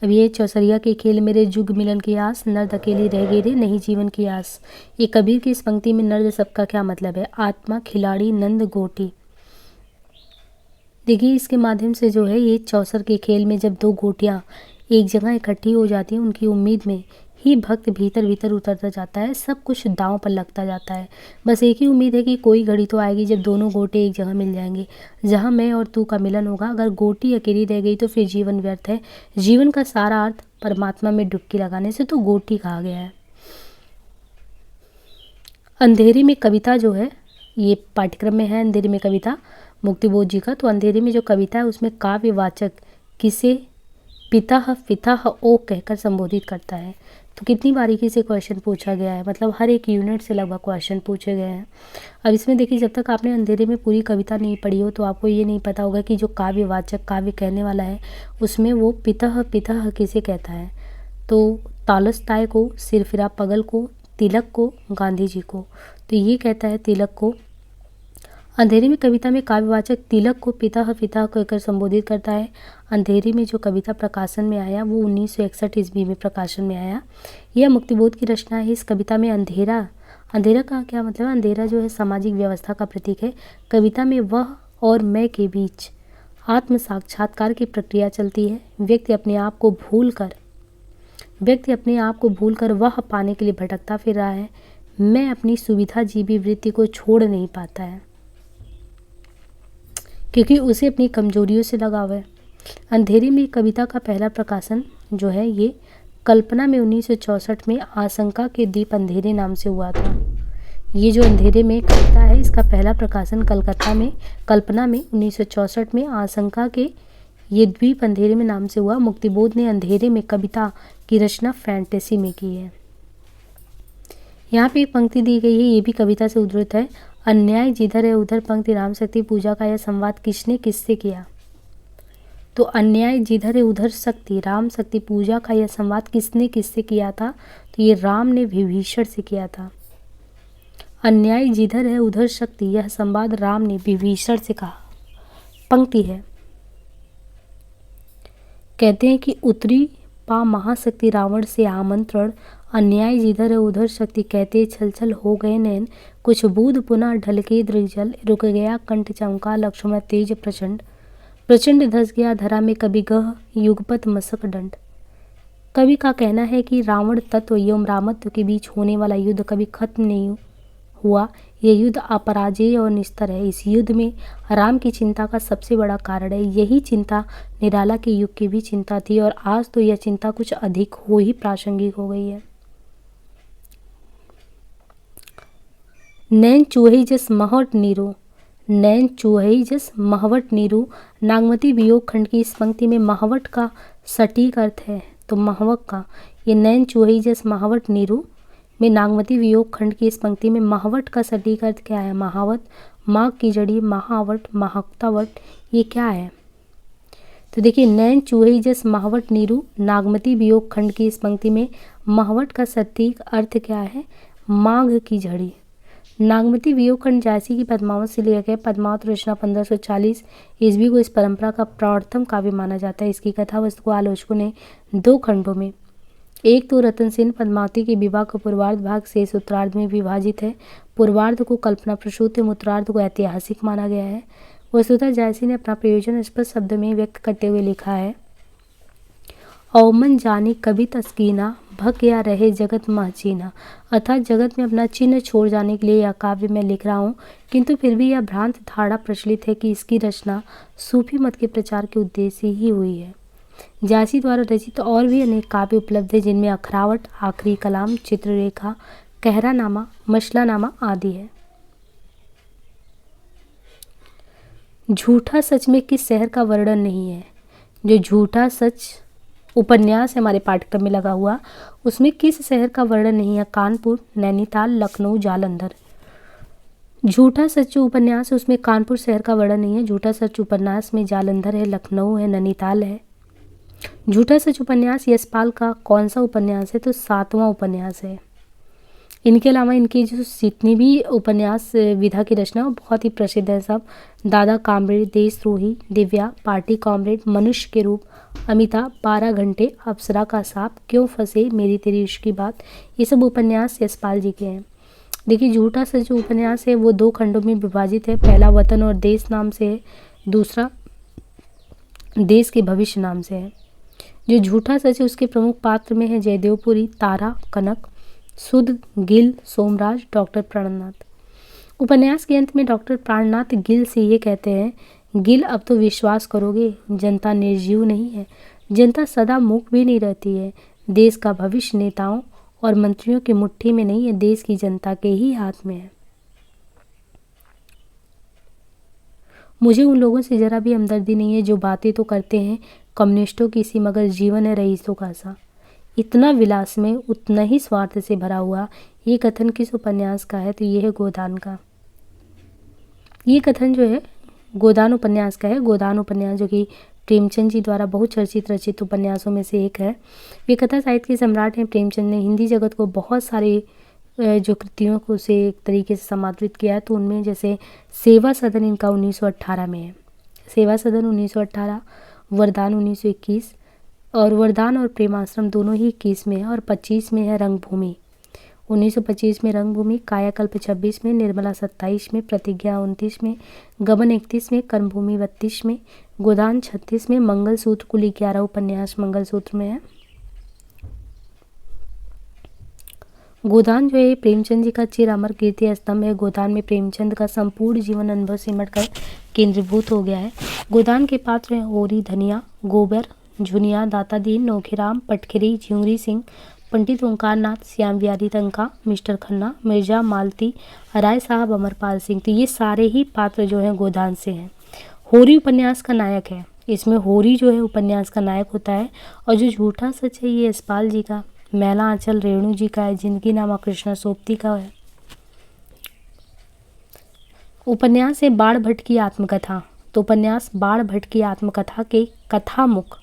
अब ये चौसरिया के खेल मेरे जुग मिलन की आस, नर्द अकेली रह गई रे नहीं जीवन की आस। ये कबीर की इस पंक्ति में नर्द शब्द का क्या मतलब है? आत्मा, खिलाड़ी, नंद, गोटी। देखिए इसके माध्यम से जो है ये चौसर के खेल में जब दो गोटियाँ एक जगह इकट्ठी हो जाती हैं, उनकी उम्मीद में ही भक्त भीतर भीतर उतरता जाता है, सब कुछ दांव पर लगता जाता है। बस एक ही उम्मीद है कि कोई घड़ी तो आएगी जब दोनों गोटे एक जगह मिल जाएंगे, जहां मैं और तू का मिलन होगा। अगर गोटी अकेली रह गई तो फिर जीवन व्यर्थ है। जीवन का सारा अर्थ परमात्मा में डुबकी लगाने से तो गोटी कहा गया है। अंधेरी में कविता जो है ये पाठ्यक्रम में है, अंधेरी में कविता मुक्तिबोध जी का। तो अंधेरी में जो कविता है उसमें काव्यवाचक किसे पिता पिता ओ कहकर संबोधित करता है। तो कितनी बारीकी से क्वेश्चन पूछा गया है, मतलब हर एक यूनिट से लगभग क्वेश्चन पूछे गए हैं। अब इसमें देखिए, जब तक आपने अंधेरे में पूरी कविता नहीं पढ़ी हो तो आपको ये नहीं पता होगा कि जो काव्यवाचक काव्य कहने वाला है उसमें वो पितः पितः किसे कहता है। तो तालस्ताय को, सिरफिरा पगल को, तिलक को, गांधी जी को। तो ये कहता है तिलक को। अंधेरे में कविता में काव्यवाचक तिलक को पितः पितः कहकर संबोधित करता है। अंधेरे में जो कविता प्रकाशन में आया वो 1961 ईस्वी में प्रकाशन में आया। यह मुक्तिबोध की रचना है। इस कविता में अंधेरा का क्या मतलब? अंधेरा जो है सामाजिक व्यवस्था का प्रतीक है। कविता में वह और मैं के बीच आत्म साक्षात्कार की प्रक्रिया चलती है। व्यक्ति अपने आप को भूल कर वह पाने के लिए भटकता फिर रहा है। मैं अपनी सुविधाजीवी वृत्ति को छोड़ नहीं पाता है क्योंकि उसे अपनी कमजोरियों से लगाव है। अंधेरे में कविता का पहला प्रकाशन जो है ये कल्पना में 1964 में आशंका के दीप अंधेरे नाम से हुआ था। ये जो अंधेरे में कविता है इसका पहला प्रकाशन कल्पना में 1964 में आशंका के ये द्वीप अंधेरे में नाम से हुआ। मुक्तिबोध ने अंधेरे में कविता की रचना फैंटेसी में की है। यहाँ पे एक पंक्ति दी गई है, ये भी कविता से उद्धृत है। अन्याय जिधर है उधर पंक्ति राम शक्ति पूजा का यह संवाद किसने किससे किया? तो अन्याय जिधर है उधर शक्ति, राम शक्ति पूजा का यह संवाद किसने किससे किया था? तो ये राम ने विभीषण से किया था। अन्याय जिधर है उधर शक्ति, यह संवाद राम ने विभीषण से कहा। पंक्ति है, कहते हैं कि उत्तरी पा महाशक्ति रावण से आमंत्रण, अन्याय जिधर है उधर शक्ति, कहते छल छल हो गए नैन, कुछ बूंद पुनः ढलके दृग्जल, रुक गया कंठ चमका लक्ष्मण तेज प्रचंड, प्रचंड धस गया धरा में कभी गह युगपत मसक दंड। कवि का कहना है कि रावण तत्व एवं रामत्व के बीच होने वाला युद्ध कभी खत्म नहीं हुआ। यह युद्ध अपराजेय और निस्तर है। इस युद्ध में राम की चिंता का सबसे बड़ा कारण है। यही चिंता निराला के युग की भी चिंता थी और आज तो यह चिंता कुछ अधिक हो ही प्रासंगिक हो गई है। नैन चूहे जस महवट नीरो, नैन चूहे जस महवट नीरू, नागमती वियोग खंड की इस पंक्ति में महवट का सटीक अर्थ है तो महवक का। ये नैन चूहे जस महवट नीरू में नागमती वियोग खंड की इस पंक्ति में महवट का सटीक अर्थ क्या है? महावत, माघ की जड़ी, महावट, महक्तावट, ये क्या है? तो देखिए, नैन चूहे जस महवट नीरू, नागमती वियोग खंड की इस पंक्ति में महवट का सटीक अर्थ क्या है? माघ की झड़ी। नागमती वियोग खंड झांसी की पद्मावत से लिया गया। पद्मावत रचना 1540 ईस्वी को इस परंपरा का प्रथम काव्य माना जाता है। इसकी कथा वस्तु को आलोचकों ने दो खंडों में, एक तो रतन सेन पद्मावती के विवाह का पूर्वार्ध भाग शेष उत्तरार्ध में विभाजित है। पूर्वार्ध को कल्पना प्रसूत, उत्तरार्ध को ऐतिहासिक माना गया है। वस्तुतः झांसी ने अपना प्रयोजन स्पष्ट शब्द में व्यक्त करते हुए लिखा है, औमन जाने कभी तस्कीना, भक या रहे जगत महचीना। अर्थात जगत में अपना चिन्ह छोड़ जाने के लिए यह काव्य मैं लिख रहा हूँ, किंतु फिर भी यह भ्रांत धारणा प्रचलित है कि इसकी रचना सूफी मत के प्रचार के उद्देश्य से ही हुई है। झांसी द्वारा रचित और भी अनेक काव्य उपलब्ध है जिनमें अखरावट, आखिरी कलाम, चित्ररेखा, कहरानामा, मसलानामा आदि है। झूठा सच में किस शहर का वर्णन नहीं है? जो झूठा सच उपन्यास है हमारे पाठ्यक्रम में लगा हुआ, उसमें किस शहर का वर्णन नहीं है? कानपुर, नैनीताल, लखनऊ, जालंधर। झूठा सच जो उपन्यास है उसमें कानपुर शहर का वर्णन नहीं है। झूठा सच उपन्यास में जालंधर है, लखनऊ है, नैनीताल है। झूठा सच उपन्यास यशपाल का कौन सा उपन्यास है? तो 7वां उपन्यास है। इनके अलावा इनकी जो जितनी भी उपन्यास विधा की रचना बहुत ही प्रसिद्ध है सब। दादा कामरेड, देशद्रोही, दिव्या, पार्टी कॉमरेड, मनुष्य के रूप, अमिता, 12 घंटे, अप्सरा का सांप, क्यों फंसे, मेरी तेरी इश्क की बात, ये सब उपन्यास यशपाल जी के हैं। देखिए, झूठा सच जो उपन्यास है वो 2 खंडों में विभाजित है। पहला वतन और देश नाम से है, दूसरा देश के भविष्य नाम से है। जो झूठा सच है उसके प्रमुख पात्र में है जयदेवपुरी, तारा, कनक, सुध, गिल, सोमराज, डॉक्टर प्राणनाथ। उपन्यास के अंत में डॉक्टर प्राणनाथ गिल से ये कहते हैं, गिल अब तो विश्वास करोगे, जनता निर्जीव नहीं है, जनता सदा मूक भी नहीं रहती है। देश का भविष्य नेताओं और मंत्रियों की मुट्ठी में नहीं है, देश की जनता के ही हाथ में है। मुझे उन लोगों से जरा भी हमदर्दी नहीं है जो बातें तो करते हैं कम्युनिस्टों की सी मगर जीवन है रईसों का सा। इतना विलास में उतना ही स्वार्थ से भरा हुआ, ये कथन किस उपन्यास का है? तो ये है गोदान का। ये कथन जो है गोदान उपन्यास का है। गोदान उपन्यास जो कि प्रेमचंद जी द्वारा बहुत चर्चित रचित उपन्यासों में से एक है। वे कथा साहित्य के सम्राट हैं। प्रेमचंद ने हिंदी जगत को बहुत सारे जो कृतियों को से एक तरीके से समादृत किया है। तो उनमें जैसे सेवा सदन इनका 1918 में है। सेवा सदन 1918, वरदान 1921, और वरदान और प्रेमाश्रम दोनों ही 21 में है। और 25 में है रंगभूमि, 1925 में रंगभूमि, कायाकल्प 26 में, निर्मला 27 में, प्रतिज्ञा 29 में, गमन 31 में, कर्मभूमि 32 में, गोदान 36 में, मंगलसूत्र कुल 11 उपन्यास मंगलसूत्र में है। गोदान जो है प्रेमचंद जी का चिर अमर कीर्ति स्तंभ है। गोदान में प्रेमचंद का संपूर्ण जीवन अनुभव सिमटकर केंद्रीभूत हो गया है। गोदान के पात्र हैं ओरी, धनिया, गोबर, झुनिया, दाता दीन, नौखीराम, पटखिरी, झिंगुरी सिंह, पंडित ओंकारनाथ, श्याम बिहारी तनखा, मिस्टर खन्ना, मिर्जा, मालती, राय साहब, अमरपाल सिंह। तो ये सारे ही पात्र जो हैं गोदान से हैं। होरी उपन्यास का नायक है। इसमें होरी जो है उपन्यास का नायक होता है। और जो झूठा सच है ये यशपाल जी का, मैला आंचल रेणु जी का है, जिंदगी नामा कृष्णा सोपती का है। उपन्यास है बाण भट्ट की आत्मकथा। तो उपन्यास बाण भट्ट की आत्मकथा के कथामुख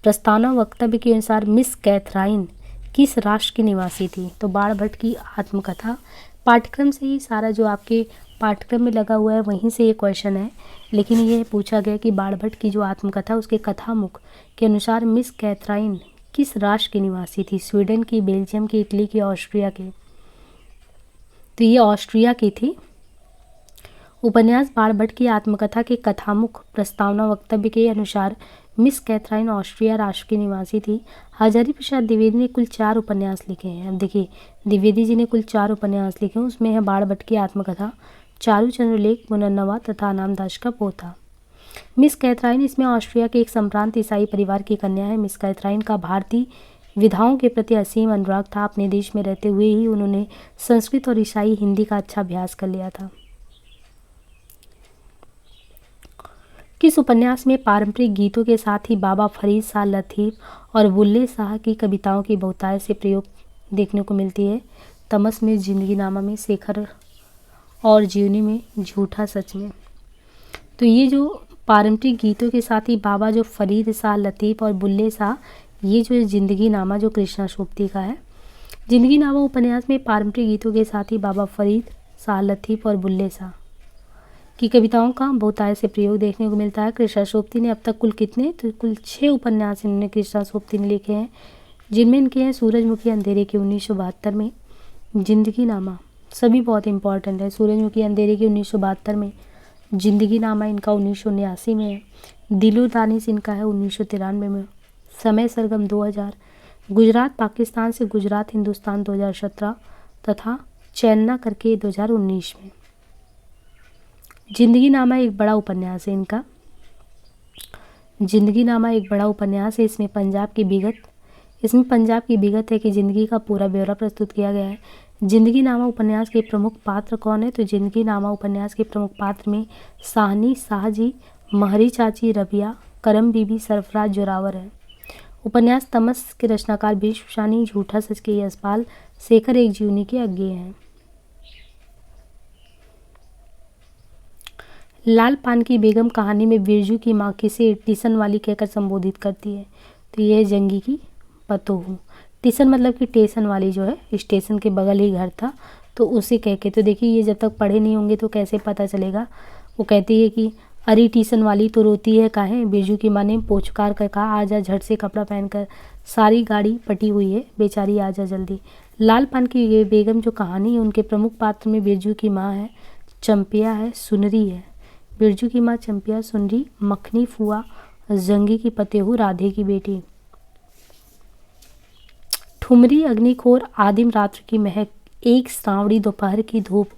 प्रस्तावना वक्तव्य के अनुसार मिस कैथराइन किस राष्ट्र की निवासी थी? तो बाण भट्ट की आत्मकथा पाठ्यक्रम से ही सारा जो आपके पाठ्यक्रम में लगा हुआ है वहीं से ये क्वेश्चन है। लेकिन ये पूछा गया कि बाण भट्ट की जो आत्मकथा उसके कथामुख के अनुसार मिस कैथराइन किस राष्ट्र की निवासी थी? स्वीडन की, बेल्जियम की, इटली की, ऑस्ट्रिया की? तो ये ऑस्ट्रिया की थी। उपन्यास बाण भट्ट की आत्मकथा के कथामुख प्रस्तावना वक्तव्य के अनुसार मिस कैथराइन ऑस्ट्रिया राष्ट्र की निवासी थी। हजारी प्रसाद द्विवेदी ने कुल 4 उपन्यास लिखे हैं। अब देखिए द्विवेदी जी ने कुल 4 उपन्यास लिखे हैं। उसमें है बाण भट्ट की आत्मकथा, चारू चंद्रलेख, मुनन्नवा तथा अनामदास का पोथा। मिस कैथराइन इसमें ऑस्ट्रिया के एक संभ्रांत ईसाई परिवार की कन्या है। मिस कैथराइन का भारतीय विधाओं के प्रति असीम अनुराग था। अपने देश में रहते हुए ही उन्होंने संस्कृत और ईसाई हिंदी का अच्छा अभ्यास कर लिया था। किस उपन्यास में पारंपरिक गीतों के साथ ही बाबा फरीद शाह लतीफ़ और बुल्ले शाह की कविताओं की बहुतायत से प्रयोग देखने को मिलती है? तमस में, जिंदगी नामा में, शेखर और जीवनी में, झूठा सच में। तो ये जो पारंपरिक गीतों के साथ ही बाबा जो फरीद शाह लतीफ़ और बुल्ले शाह, ये जो जिंदगी नामा जो कृष्णा सोपती का है। जिंदगी नामा उपन्यास में पारंपरिक गीतों के साथ ही बाबा फरीद शाह लतीफ़ और बुल्ले शाह की कविताओं का बहुतायत से प्रयोग देखने को मिलता है। कृष्णा सोपती ने अब तक कुल कितने? तो कुल 6 उपन्यास इन्होंने कृष्णा सोपती ने लिखे हैं, जिनमें इनके हैं सूरजमुखी अंधेरे के 1972 में, जिंदगी नामा सभी बहुत इंपॉर्टेंट है। सूरजमुखी अंधेरे के 1972 में, जिंदगी नामा इनका 1979 में है, दिलो दानिश इनका है 1993 में, समय सरगम 2000, गुजरात पाकिस्तान से गुजरात हिंदुस्तान 2017 तथा चैन्ना करके 2019 में। जिंदगी नामा एक बड़ा उपन्यास है इनका। जिंदगी नामा एक बड़ा उपन्यास है। इसमें पंजाब की विगत है कि जिंदगी का पूरा ब्यौरा प्रस्तुत किया गया है। जिंदगी नामा उपन्यास के प्रमुख पात्र कौन है? तो जिंदगी नामा उपन्यास के प्रमुख पात्र में साहनी, शाहजी, महरी चाची, रबिया, करम बीबी, सरफराज जोरावर है। उपन्यास तमस के रचनाकार भीष्मशानी, झूठा सच के यशपाल, शेखर एक जीवनी के अज्ञेय हैं। लाल पान की बेगम कहानी में बिरजू की माँ किसे टीसन वाली कहकर संबोधित करती है? तो यह है जंगी की पतोहू। टीसन मतलब कि स्टेशन वाली जो है, स्टेशन के बगल ही घर था तो उसे कह के। तो देखिए ये जब तक पढ़े नहीं होंगे तो कैसे पता चलेगा। वो कहती है कि अरे टीसन वाली तो रोती है काहे? बिरजू की माँ ने पोचकार कर कहा, आजा झट से कपड़ा पहनकर, सारी गाड़ी पटी हुई है, बेचारी आजा जल्दी। लाल पान की ये बेगम जो कहानी है उनके प्रमुख पात्र में बिरजू की माँ है, चंपिया है, सुनरी है। बिरजू की माँ चंपिया, सुनरी, मखनी फुआ, जंगी की पतेहू, राधे की बेटी। ठुमरी, अग्निखोर, आदिम रात्र की महक, एक सांवड़ी दोपहर की धूप,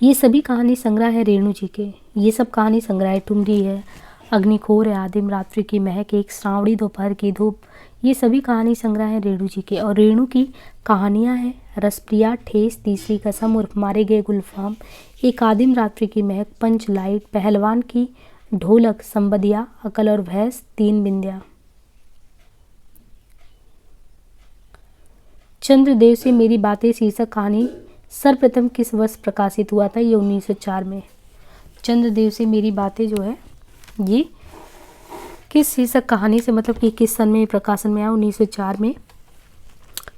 ये सभी कहानी संग्रह है रेणु जी के। ये सब कहानी संग्रह है। ठुमरी है, अग्निखोर है, आदिम रात्रि की महक, एक सांवड़ी दोपहर की धूप, ये सभी कहानी संग्रह है रेणु जी के। और रेणु की कहानियाँ हैं रसप्रिया, ठेस, तीसरी कसम उर्फ मारे गए गुलफाम, एक आदिम रात्रि की महक, पंच लाइट, पहलवान की ढोलक, संबदिया, अकल और भैंस, तीन बिंदिया। चंद्रदेव से मेरी बातें शीर्षक कहानी सर्वप्रथम किस वर्ष प्रकाशित हुआ था? ये 1904 में। चंद्रदेव से मेरी बातें जो है ये किस शीर्षक कहानी से, मतलब कि किस सन में प्रकाशन में आया? 1904 में।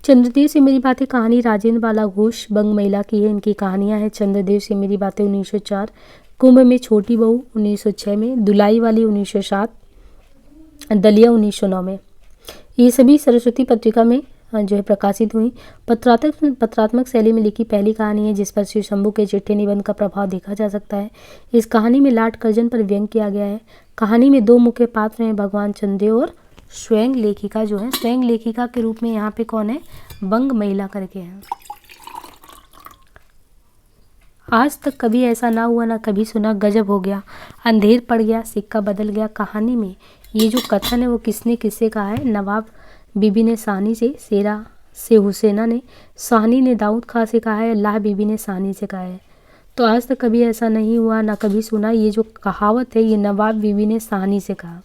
चंद्रदेव से मेरी बातें कहानी राजेंद्र बाला घोष बंग महिला की है। इनकी कहानियां हैं। चंद्रदेव से मेरी बातें 1904, कुंभ में छोटी बहू 1906 में, दुलाई वाली 1907, दलिया 1909 में। ये सभी सरस्वती पत्रिका में जो है प्रकाशित हुई। पत्रात्मक शैली में लिखी पहली कहानी है जिस पर श्री शंभू के चिट्ठी निबंध का प्रभाव देखा जा सकता है। इस कहानी में लॉर्ड कर्जन पर व्यंग किया गया है। कहानी में दो मुख्य पात्र हैं, भगवान चंद्रदेव और स्वयं लेखिका जो है। स्वयं लेखिका के रूप में यहाँ पे कौन है? बंग महिला करके हैं। आज तक कभी ऐसा ना हुआ ना कभी सुना, गजब हो गया, अंधेर पड़ गया, सिक्का बदल गया। कहानी में ये जो कथन है वो किसने किससे कहा है? नवाब बीबी ने साहनी से, शेरा से हुसैना ने, साहनी ने दाऊद खां से कहा है, अल्लाह बीबी ने साहनी से कहा है। तो आज तक कभी ऐसा नहीं हुआ ना कभी सुना। ये जो कहावत है ये नवाब बीबी ने साहनी से कहा।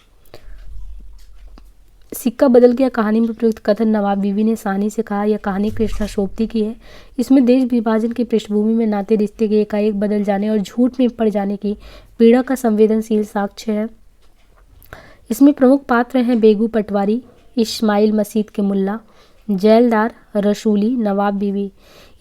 सिक्का बदल गया कहानी में प्रयुक्त कथन नवाब बीबी ने साहनी से कहा। यह कहानी कृष्णा शोभती की है। इसमें देश विभाजन की पृष्ठभूमि में नाते रिश्ते के एकाएक बदल जाने और झूठ में पड़ जाने की पीड़ा का संवेदनशील साक्ष्य है। इसमें प्रमुख पात्र हैं बेगू पटवारी, इस्माइल मसीद के मुल्ला, जैलदार, रसूली, नवाब बीबी।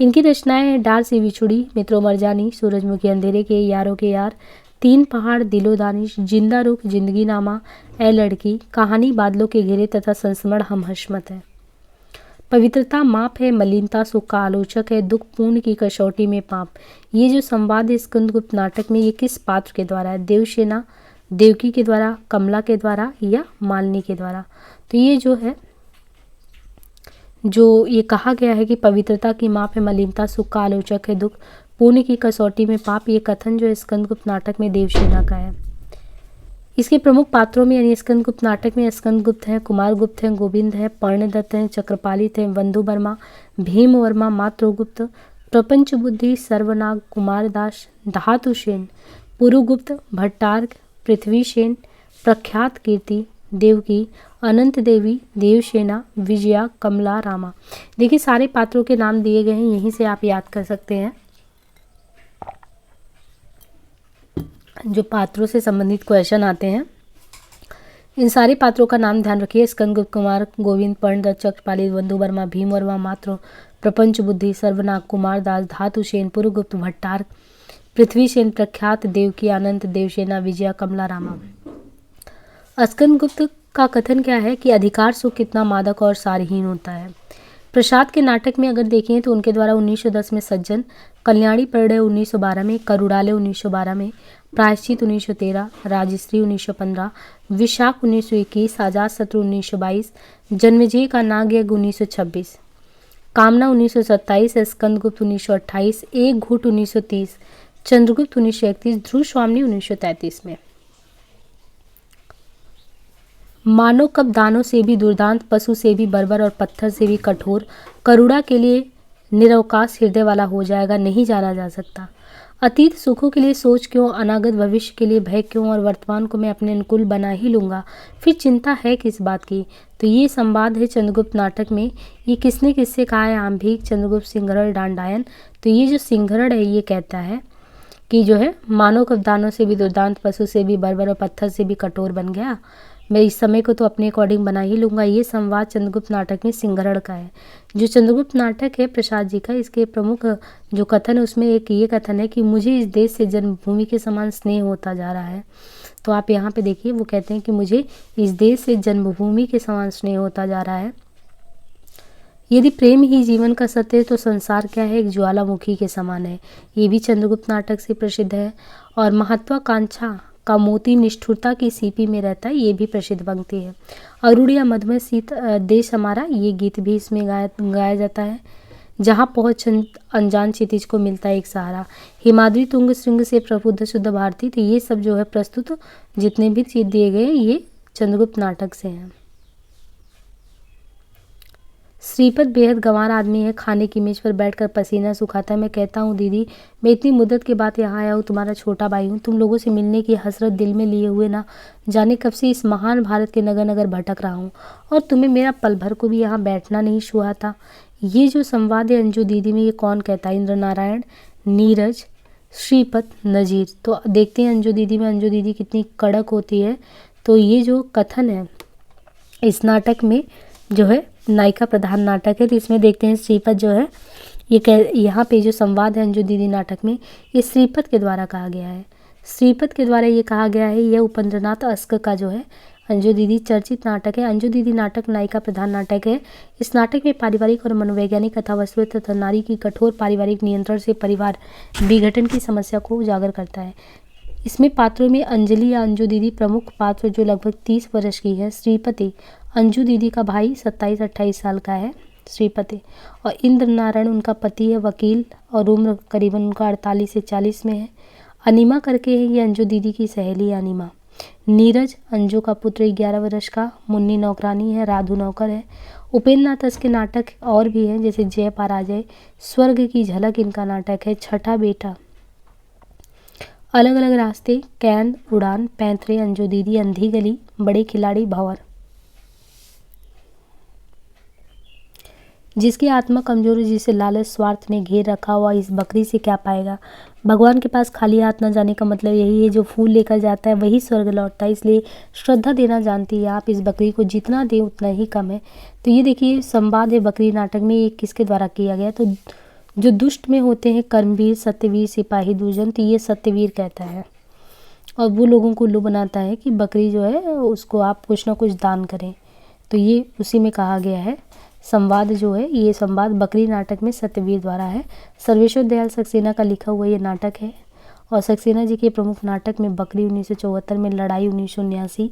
इनकी रचनाएं हैं डार से बिछुड़ी, मित्रों मरजानी, सूरजमुखी अंधेरे के, यारों के यार, तीन पहाड़, दिलो दानिश, जिंदा रुख, जिंदगी नामा, ए लड़की, कहानी बादलों के घेरे तथा संस्मरण हम हशमत है। पवित्रता माप है, मलिनता सुख का आलोचक है, दुख पूर्ण की कसौटी में पाप। ये जो संवाद है स्कंदगुप्त नाटक में, ये किस पात्र के द्वारा है? देवसेना देवकी के द्वारा, कमला के द्वारा या मालिनी के द्वारा? तो ये जो है जो ये कहा गया है कि पवित्रता की माप है, मलिनता सुख का आलोचक है, दुख पुण्य की कसौटी में पाप, ये कथन जो है स्कंदगुप्त नाटक में देवसेना का है। इसके प्रमुख पात्रों में यानी स्कंदगुप्त नाटक में स्कंदगुप्त हैं, कुमारगुप्त हैं, गोविंद हैं, पर्णदत्त हैं, चक्रपालित हैं, बंधु वर्मा, भीम वर्मा, मातृगुप्त, प्रपंच बुद्धि, सर्वनाग, कुमारदास, धातुसेन, पुरुगुप्त, भट्टार्क, पृथ्वीसेन, प्रख्यात कीर्ति, देवकी, अनंत देवी, देवसेना, विजया, कमला, रामा। देखिए सारे पात्रों के नाम दिए गए हैं, यहीं से आप याद कर सकते हैं। जो पात्रों से संबंधित क्वेश्चन आते हैं इन सारे पात्रों का नाम ध्यान रखिए। स्कंदगुप्त, कुमार, गोविंद, पर्णदत्त, चक्रपालित, बंधु वर्मा, भीम वर्मा, मातृ, प्रपंच बुद्धि, सर्वनाग, कुमारदास, धातुसेन, पुरुगुप्त, भट्टार्क, पृथ्वीसेन, प्रख्यात, देवकी, आनंद, देवसेना, विजया, कमला, रामा। स्कंदगुप्त का कथन क्या है कि अधिकार सुख कितना मादक और सारहीन होता है। प्रसाद के नाटक में अगर देखें तो उनके द्वारा 1910 में सज्जन, कल्याणी परिणय 1912 में, करुड़ालय 1912 में, प्रायश्चित 1913, राजश्री 1915, विशाख 1921, आजाद शत्रु 1922, जन्मेजय का नागयज्ञ 1926, कामना 1927, स्कंदगुप्त 1928, एक घूट 1930, चंद्रगुप्त 1931, ध्रुव स्वामी 1933 में। मानो कब दानों से भी दुर्दांत, पशु से भी बर्बर और पत्थर से भी कठोर, करुणा के लिए निरवकाश हृदय वाला हो जाएगा, नहीं जाना जा सकता। अतीत सुखों के लिए सोच क्यों, अनागत भविष्य के लिए भय क्यों, और वर्तमान को मैं अपने अनुकूल बना ही लूँगा, फिर चिंता है किस बात की। तो ये संवाद है चंद्रगुप्त नाटक में। ये किसने किससे कहा है? आम्भीक, चंद्रगुप्त, सिंहरण, डांडायन। तो ये जो सिंहरण है ये कहता है कि जो है मानो कब दानों से भी दुर्दांत, पशु से भी बर्बर और पत्थर से भी कठोर बन गया, मैं इस समय को तो अपने अकॉर्डिंग बना ही लूँगा। ये संवाद चंद्रगुप्त नाटक में सिंहरण का है। जो चंद्रगुप्त नाटक है प्रसाद जी का, इसके प्रमुख जो कथन है उसमें एक ये कथन है कि मुझे इस देश से जन्मभूमि के समान स्नेह होता जा रहा है। तो आप यहाँ पे देखिए वो कहते हैं कि मुझे इस देश से जन्मभूमि के समान स्नेह होता जा रहा है। यदि प्रेम ही जीवन का सत्य है तो संसार क्या है? एक ज्वालामुखी के समान है। ये भी चंद्रगुप्त नाटक से प्रसिद्ध है। और महत्वाकांक्षा का मोती निष्ठुरता की सीपी में रहता है, ये भी प्रसिद्ध पंक्ति है। अरुणिया मधुमय शीत देश हमारा, ये गीत भी इसमें गाया जाता है। जहाँ पहुँच अनजान क्षितिज को मिलता है एक सहारा, हिमाद्री तुंग श्रृंग से प्रबुद्ध शुद्ध भारती। तो ये सब जो है प्रस्तुत जितने भी चीज दिए गए ये चंद्रगुप्त नाटक से हैं। श्रीपत बेहद गंवार आदमी है, खाने की मेज पर बैठकर पसीना सुखाता है। मैं कहता हूँ दीदी, मैं इतनी मुद्दत के बाद यहाँ आया हूँ, तुम्हारा छोटा भाई हूँ, तुम लोगों से मिलने की हसरत दिल में लिए हुए ना जाने कब से इस महान भारत के नगर नगर भटक रहा हूँ, और तुम्हें मेरा पल भर को भी यहाँ बैठना नहीं छुआ था। ये जो संवाद है अंजू दीदी में, ये कौन कहता है? इंद्र नारायण, नीरज, श्रीपत, नज़ीर। तो देखते हैं अंजू दीदी में अंजू दीदी कितनी कड़क होती है। तो ये जो कथन है इस नाटक में जो है नायिका प्रधान नाटक है, तो इसमें देखते हैं श्रीपत जो है यहाँ पे जो संवाद है अंजू दीदी नाटक में, ये श्रीपत के द्वारा कहा गया है। श्रीपत के द्वारा ये कहा गया है। यह उपेंद्रनाथ अस्क का जो है अंजू दीदी चर्चित नाटक है। अंजू दीदी नाटक नायिका प्रधान नाटक है। इस नाटक में पारिवारिक और मनोवैज्ञानिक कथा वस्तु तथा नारी की कठोर पारिवारिक नियंत्रण से परिवार विघटन की समस्या को उजागर करता है। इसमें पात्रों में अंजलि या अंजू दीदी प्रमुख पात्र जो लगभग 30 वर्ष की है। श्रीपति अंजू दीदी का भाई 27-28 साल का है श्रीपति, और इंद्र नारायण उनका पति है, वकील, और उम्र करीबन उनका 48 से 40 में है। अनिमा करके है ये अंजू दीदी की सहेली अनिमा। नीरज अंजू का पुत्र 11 वर्ष का, मुन्नी नौकरानी है, राधु नौकर है। उपेंद्रनाथ के नाटक और भी हैं जैसे जय पराजय, स्वर्ग की झलक इनका नाटक है, छठा बेटा, अलग अलग रास्ते, कैन, उड़ान, पैंतरे, अंजू दीदी, अंधी गली, बड़े खिलाड़ी, भंवर। जिसकी आत्मा कमजोर है, जिसे लालच स्वार्थ ने घेर रखा हुआ, इस बकरी से क्या पाएगा? भगवान के पास खाली हाथ न जाने का मतलब यही है, जो फूल लेकर जाता है वही स्वर्ग लौटता है, इसलिए श्रद्धा देना जानती है आप। इस बकरी को जितना दें उतना ही कम है। तो ये देखिए संवाद है बकरी नाटक में, ये किसके द्वारा किया गया? तो जो दुष्ट में होते हैं कर्मवीर, सत्यवीर, सिपाही, दुर्जन, तो ये सत्यवीर कहता है, और वो लोगों को उल्लू बनाता है कि बकरी जो है उसको आप कुछ ना कुछ दान करें। तो ये उसी में कहा गया है। संवाद जो है ये संवाद बकरी नाटक में सत्यवीर द्वारा है। सर्वेश्वर दयाल सक्सेना का लिखा हुआ ये नाटक है, और सक्सेना जी के प्रमुख नाटक में बकरी 1974 में, लड़ाई 1979,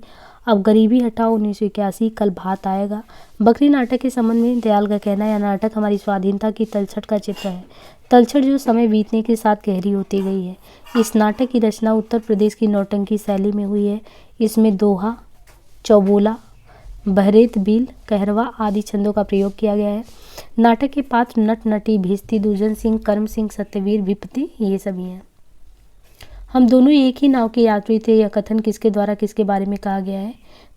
अब गरीबी हटाओ 1981, कल भात आएगा। बकरी नाटक के संबंध में दयाल का कहना है, यह नाटक हमारी स्वाधीनता की तलछट का चित्र है, तलछट जो समय बीतने के साथ गहरी होती गई है। इस नाटक की रचना उत्तर प्रदेश की नौटंकी शैली में हुई है। इसमें दोहा, चौबोला, बहरेत, बील, कहरवा आदि छंदों का प्रयोग किया गया है। नाटक के पात्र नट नटी, भिस्ती, दुर्जन सिंह, कर्म सिंह, सत्यवीर, विपत्ति, ये सभी हैं। हम दोनों एक ही नाव के यात्री थे। यह कथन किसके द्वारा किसके बारे में कहा गया है?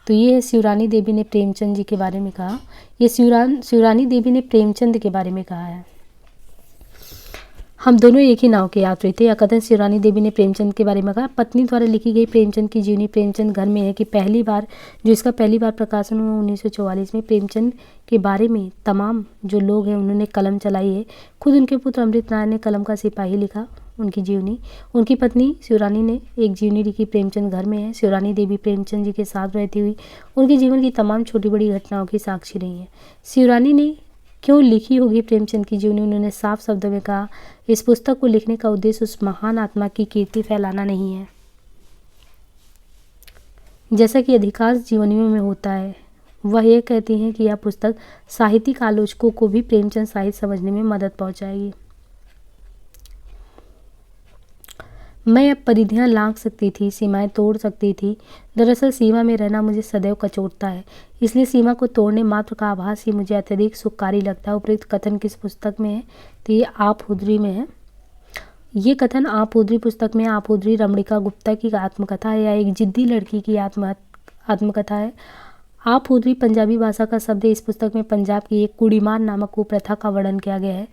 तो ये है शिवरानी देवी ने प्रेमचंद जी के बारे में कहा। ये शिवरानी देवी ने प्रेमचंद के बारे में कहा है। हम दोनों एक ही नाव के यात्री थे। यह कथन शिवरानी देवी ने प्रेमचंद के बारे में कहा। पत्नी द्वारा लिखी गई प्रेमचंद की जीवनी प्रेमचंद घर में है कि इसका पहली बार प्रकाशन हुआ 1944 में। प्रेमचंद के बारे में तमाम जो लोग हैं उन्होंने कलम चलाई है। खुद उनके पुत्र अमृत नारायण ने कलम का सिपाही लिखा उनकी जीवनी। उनकी पत्नी शिवरानी ने एक जीवनी लिखी प्रेमचंद घर में है। शिवरानी देवी प्रेमचंद जी के साथ रहती हुई उनके जीवन की तमाम छोटी बड़ी घटनाओं की साक्षी रही हैं। शिवरानी ने क्यों लिखी होगी प्रेमचंद की जीवनी? उन्होंने साफ शब्दों में कहा, इस पुस्तक को लिखने का उद्देश्य उस महान आत्मा की कीर्ति फैलाना नहीं है, जैसा कि अधिकांश जीवनियों में होता है। वह यह कहती हैं कि यह पुस्तक साहित्यिक आलोचकों को भी प्रेमचंद साहित्य समझने में मदद पहुंचाएगी। मैं अब परिधियां लांघ सकती थी, सीमाएं तोड़ सकती थी। दरअसल सीमा में रहना मुझे सदैव कचोटता है, इसलिए सीमा को तोड़ने मात्र का आभास ही मुझे अत्यधिक सुखकारी लगता है। उपयुक्त कथन किस पुस्तक में है? तो ये आप हुदरी में है। ये कथन आप हुदरी पुस्तक में। आप हुदरी रमणिका गुप्ता की आत्मकथा है या एक जिद्दी लड़की की आत्मकथा है। आप हुदरी पंजाबी भाषा का शब्द है। इस पुस्तक में पंजाब की एक कुड़ीमार नामक कुप्रथा का वर्णन किया गया है।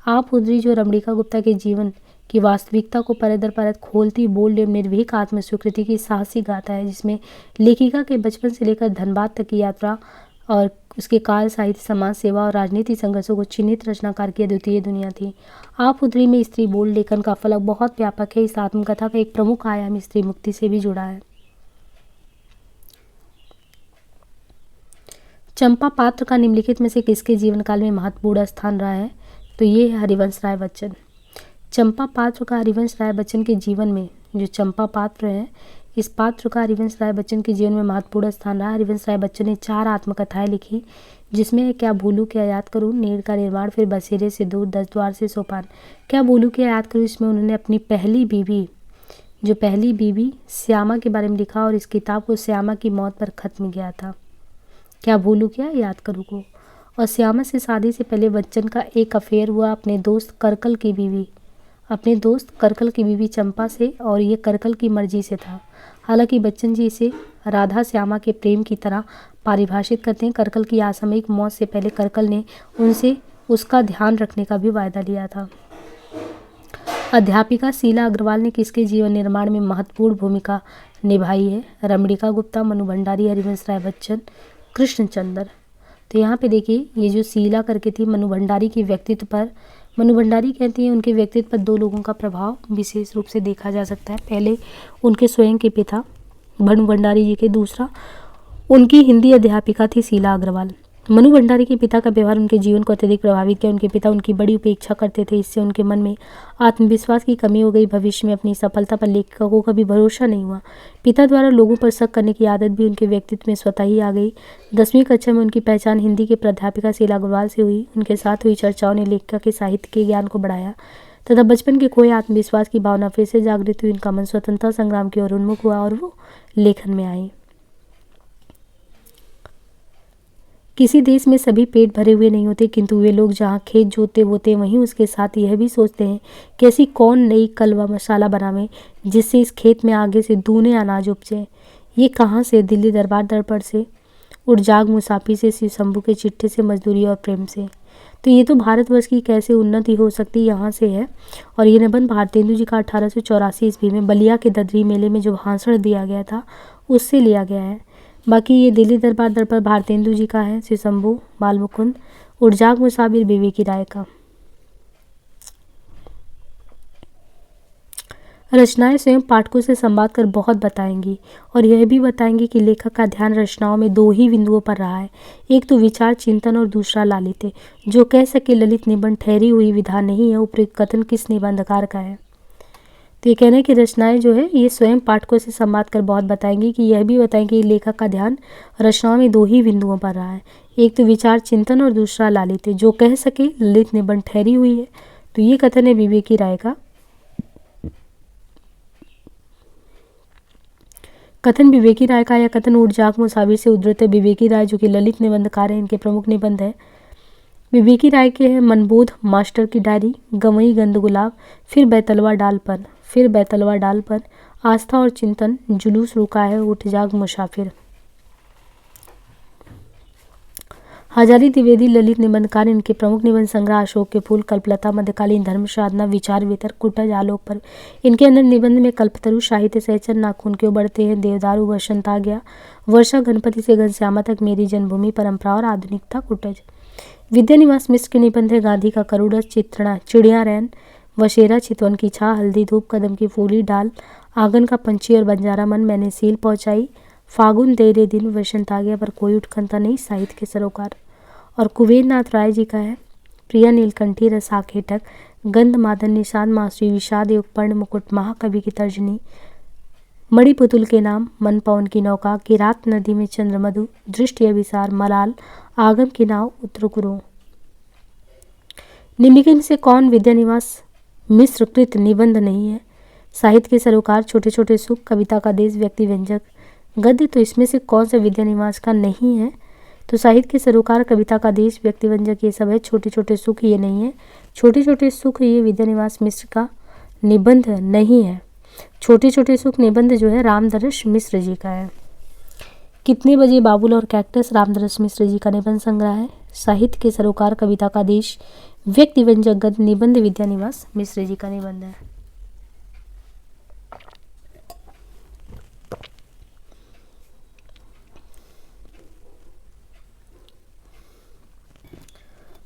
आप हुदरी जो रमणिका गुप्ता के जीवन की वास्तविकता को परत दर परत खोलती, बोल्ड एवं निर्भीक आत्मस्वीकृति की साहसी गाथा है, जिसमें लेखिका के बचपन से लेकर धनबाद तक की यात्रा और उसके काल, साहित्य, समाज सेवा और राजनीतिक संघर्षों को चिन्हित रचनाकार की अद्वितीय दुनिया थी। आप हुदरी में स्त्री बोल्ड लेखन का फलक बहुत व्यापक है। इस आत्मकथा का एक प्रमुख आयाम स्त्री मुक्ति से भी जुड़ा है। चंपा पात्र का निम्नलिखित में से किसके जीवन काल में महत्वपूर्ण स्थान रहा है? तो ये है हरिवंश राय बच्चन। चंपा पात्र का हरिवंश राय बच्चन के जीवन में, जो चंपा पात्र है, इस पात्र का हरिवंश राय बच्चन के जीवन में महत्वपूर्ण स्थान रहा। हरिवंश राय बच्चन ने 4 आत्मकथाएं लिखी, जिसमें क्या भूलूं क्या याद करूं, नीड़ का निर्माण, फिर बसेरे से दूर, 10 द्वार से सोपान। क्या भूलूं क्या याद करूं, इसमें उन्होंने अपनी पहली बीवी श्यामा के बारे में लिखा, और इस किताब को श्यामा की मौत पर खत्म किया था। क्या भूलूं क्या याद करूं को। और श्यामा से शादी से पहले बच्चन का एक अफेयर हुआ अपने दोस्त करकल की बीवी चंपा से, और ये करकल की मर्जी से था। हालांकि बच्चन जी इसे राधा श्यामा के प्रेम की तरह परिभाषित करते हैं। करकल की असामयिक मौत से पहले करकल ने उनसे उसका ध्यान रखने का भी वायदा लिया था। अध्यापिका शीला अग्रवाल ने किसके जीवन निर्माण में महत्वपूर्ण भूमिका निभाई है? रमणिका गुप्ता, मनु भंडारी, हरिवंश राय बच्चन, कृष्णचंद्र। तो यहाँ पे देखिए, ये जो शीला करके थी, मनु भंडारी कहती हैं उनके व्यक्तित्व पर दो लोगों का प्रभाव विशेष रूप से देखा जा सकता है। पहले उनके स्वयं के पिता मनु भंडारी जी के, दूसरा उनकी हिंदी अध्यापिका थी शीला अग्रवाल। मनु भंडारी के पिता का व्यवहार उनके जीवन को अत्यधिक प्रभावित किया। उनके पिता उनकी बड़ी उपेक्षा करते थे, इससे उनके मन में आत्मविश्वास की कमी हो गई। भविष्य में अपनी सफलता पर लेखिका को कभी भरोसा नहीं हुआ। पिता द्वारा लोगों पर शक करने की आदत भी उनके व्यक्तित्व में स्वतः ही आ गई। 10वीं कक्षा में उनकी पहचान हिंदी के प्राध्यापिका शीला अग्रवाल से हुई। उनके साथ हुई चर्चाओं ने लेखिका के साहित्य के ज्ञान को बढ़ाया तथा बचपन के खोए आत्मविश्वास की भावना फिर से जागृत हुई। उनका मन स्वतंत्रता संग्राम की ओर उन्मुख हुआ और वो लेखन में आई। किसी देश में सभी पेट भरे हुए नहीं होते, किंतु वे लोग जहाँ खेत जोतते बोते वहीं उसके साथ यह भी सोचते हैं कि ऐसी कौन नई कलवा मसाला बनावे जिससे इस खेत में आगे से दूने अनाज उपजे। ये कहाँ से? दिल्ली दरबार दर्पण से, उड़जाग मुसाफिर से, शिव शंभू के चिट्ठे से, मजदूरी और प्रेम से। तो ये तो भारतवर्ष की कैसे उन्नति हो सकती यहाँ से है। और ये निबंध भारतेंदु जी का 1884 ईस्वी में बलिया के ददरी मेले में जो भाषण दिया गया था उससे लिया गया है। बाकी ये दिल्ली दरबार दर्पण भारतेंदु जी का है, शिव शंभू बालमुकुंद, उड़जाग मुसाफिर विवेकी राय का। रचनाएं स्वयं पाठकों से संवाद कर बहुत बताएंगी और यह भी बताएंगी कि लेखक का ध्यान रचनाओं में दो ही बिंदुओं पर रहा है, एक तो विचार चिंतन और दूसरा लालित्य। जो कह सके ललित निबंध ठहरी हुई विधा नहीं है, उपयुक्त कथन किस निबंधकार का है। तो ये कहना है कि रचनाएं जो है ये स्वयं पाठकों से संवाद कर बहुत बताएंगी कि यह भी बताएंगे कि लेखक का ध्यान रचनाओं में दो ही बिंदुओं पर रहा है, एक तो विचार चिंतन और दूसरा लालित्य। जो कह सके ललित निबंध ठहरी हुई है, तो ये कथन है विवेकी राय का। कथन विवेकी राय का या कथन उड़जाग मुसाफिर से उद्धृत है। विवेकी राय जो कि ललित निबंधकार हैं, इनके प्रमुख निबंध है। विवेकी राय के हैं मनबोध, मास्टर की डायरी, गंवई गंद गुलाब, फिर बैतलवा डाल पर, आस्था और चिंतन, जुलूस रुका है, उठ जाग मुसाफिर। हजारी द्विवेदी ललित निबंधकार, इनके प्रमुख निबंध संग्रह अशोक के फूल, कल्पलता, मध्यकालीन धर्म साधना, विचार वितर्क, कुटज, आलोक पर। इनके अंदर निबंध में कल्पतरु, साहित्य सहचर, नाखून क्यों बढ़ते हैं, देवदारू, वसंत आ गया, वर्षा, गणपति से घनश्यामा तक, मेरी जन्मभूमि, परंपरा और आधुनिकता, कुटज। विद्यानिवास मिश्र के निबंध है गांधी का करुड़स, चित्रणा, चिड़िया रैन, वशेरा, चितवन की छा, हल्दी धूप, कदम की फूली डाल, आंगन का पंछी और बंजारा मन, मैंने सील पहुंचाई, फागुन तेरे दिन, वसंत आ गया पर कोई उत्कंठा नहीं, साहित्य के सरोकार। और कुबेर नाथ राय जी का है प्रिया नीलकंठी, रसाखेटक, गंध मादन, निषाद मासुरी, विषाद योग, पर्ण मुकुट, महाकवि की तर्जनी, मणिपुतुल के नाम, मन पवन की नौका, किरात नदी में चंद्रमधु, दृष्टि अभिसार, मलाल, आगम की नाव, उत्तरकुरु। निम्नलिखित में से कौन विद्यानिवास मिश्र कृत निबंध नहीं है? साहित्य के सरोकार, छोटे छोटे सुख, कविता का देश, व्यक्ति व्यंजक, गद्य। तो इसमें से कौन सा विद्यानिवास का नहीं है? तो साहित्य के सरोकार, कविता का देश, व्यक्ति व्यंजक ये सब है। छोटे छोटे सुख ये नहीं है। छोटे छोटे सुख ये विद्यानिवास मिश्र का निबंध नहीं है। छोटे छोटे सुख निबंध जो है रामदरस मिश्र जी का है। कितने बजे बाबुल और कैक्टस, रामदरस मिश्र जी का निबंध संग्रह है। साहित्य के सरोकार, कविता का देश, व्यक्ति व्यंजक, गद्य, निबंध विद्यानिवास मिश्र जी का निबंध है।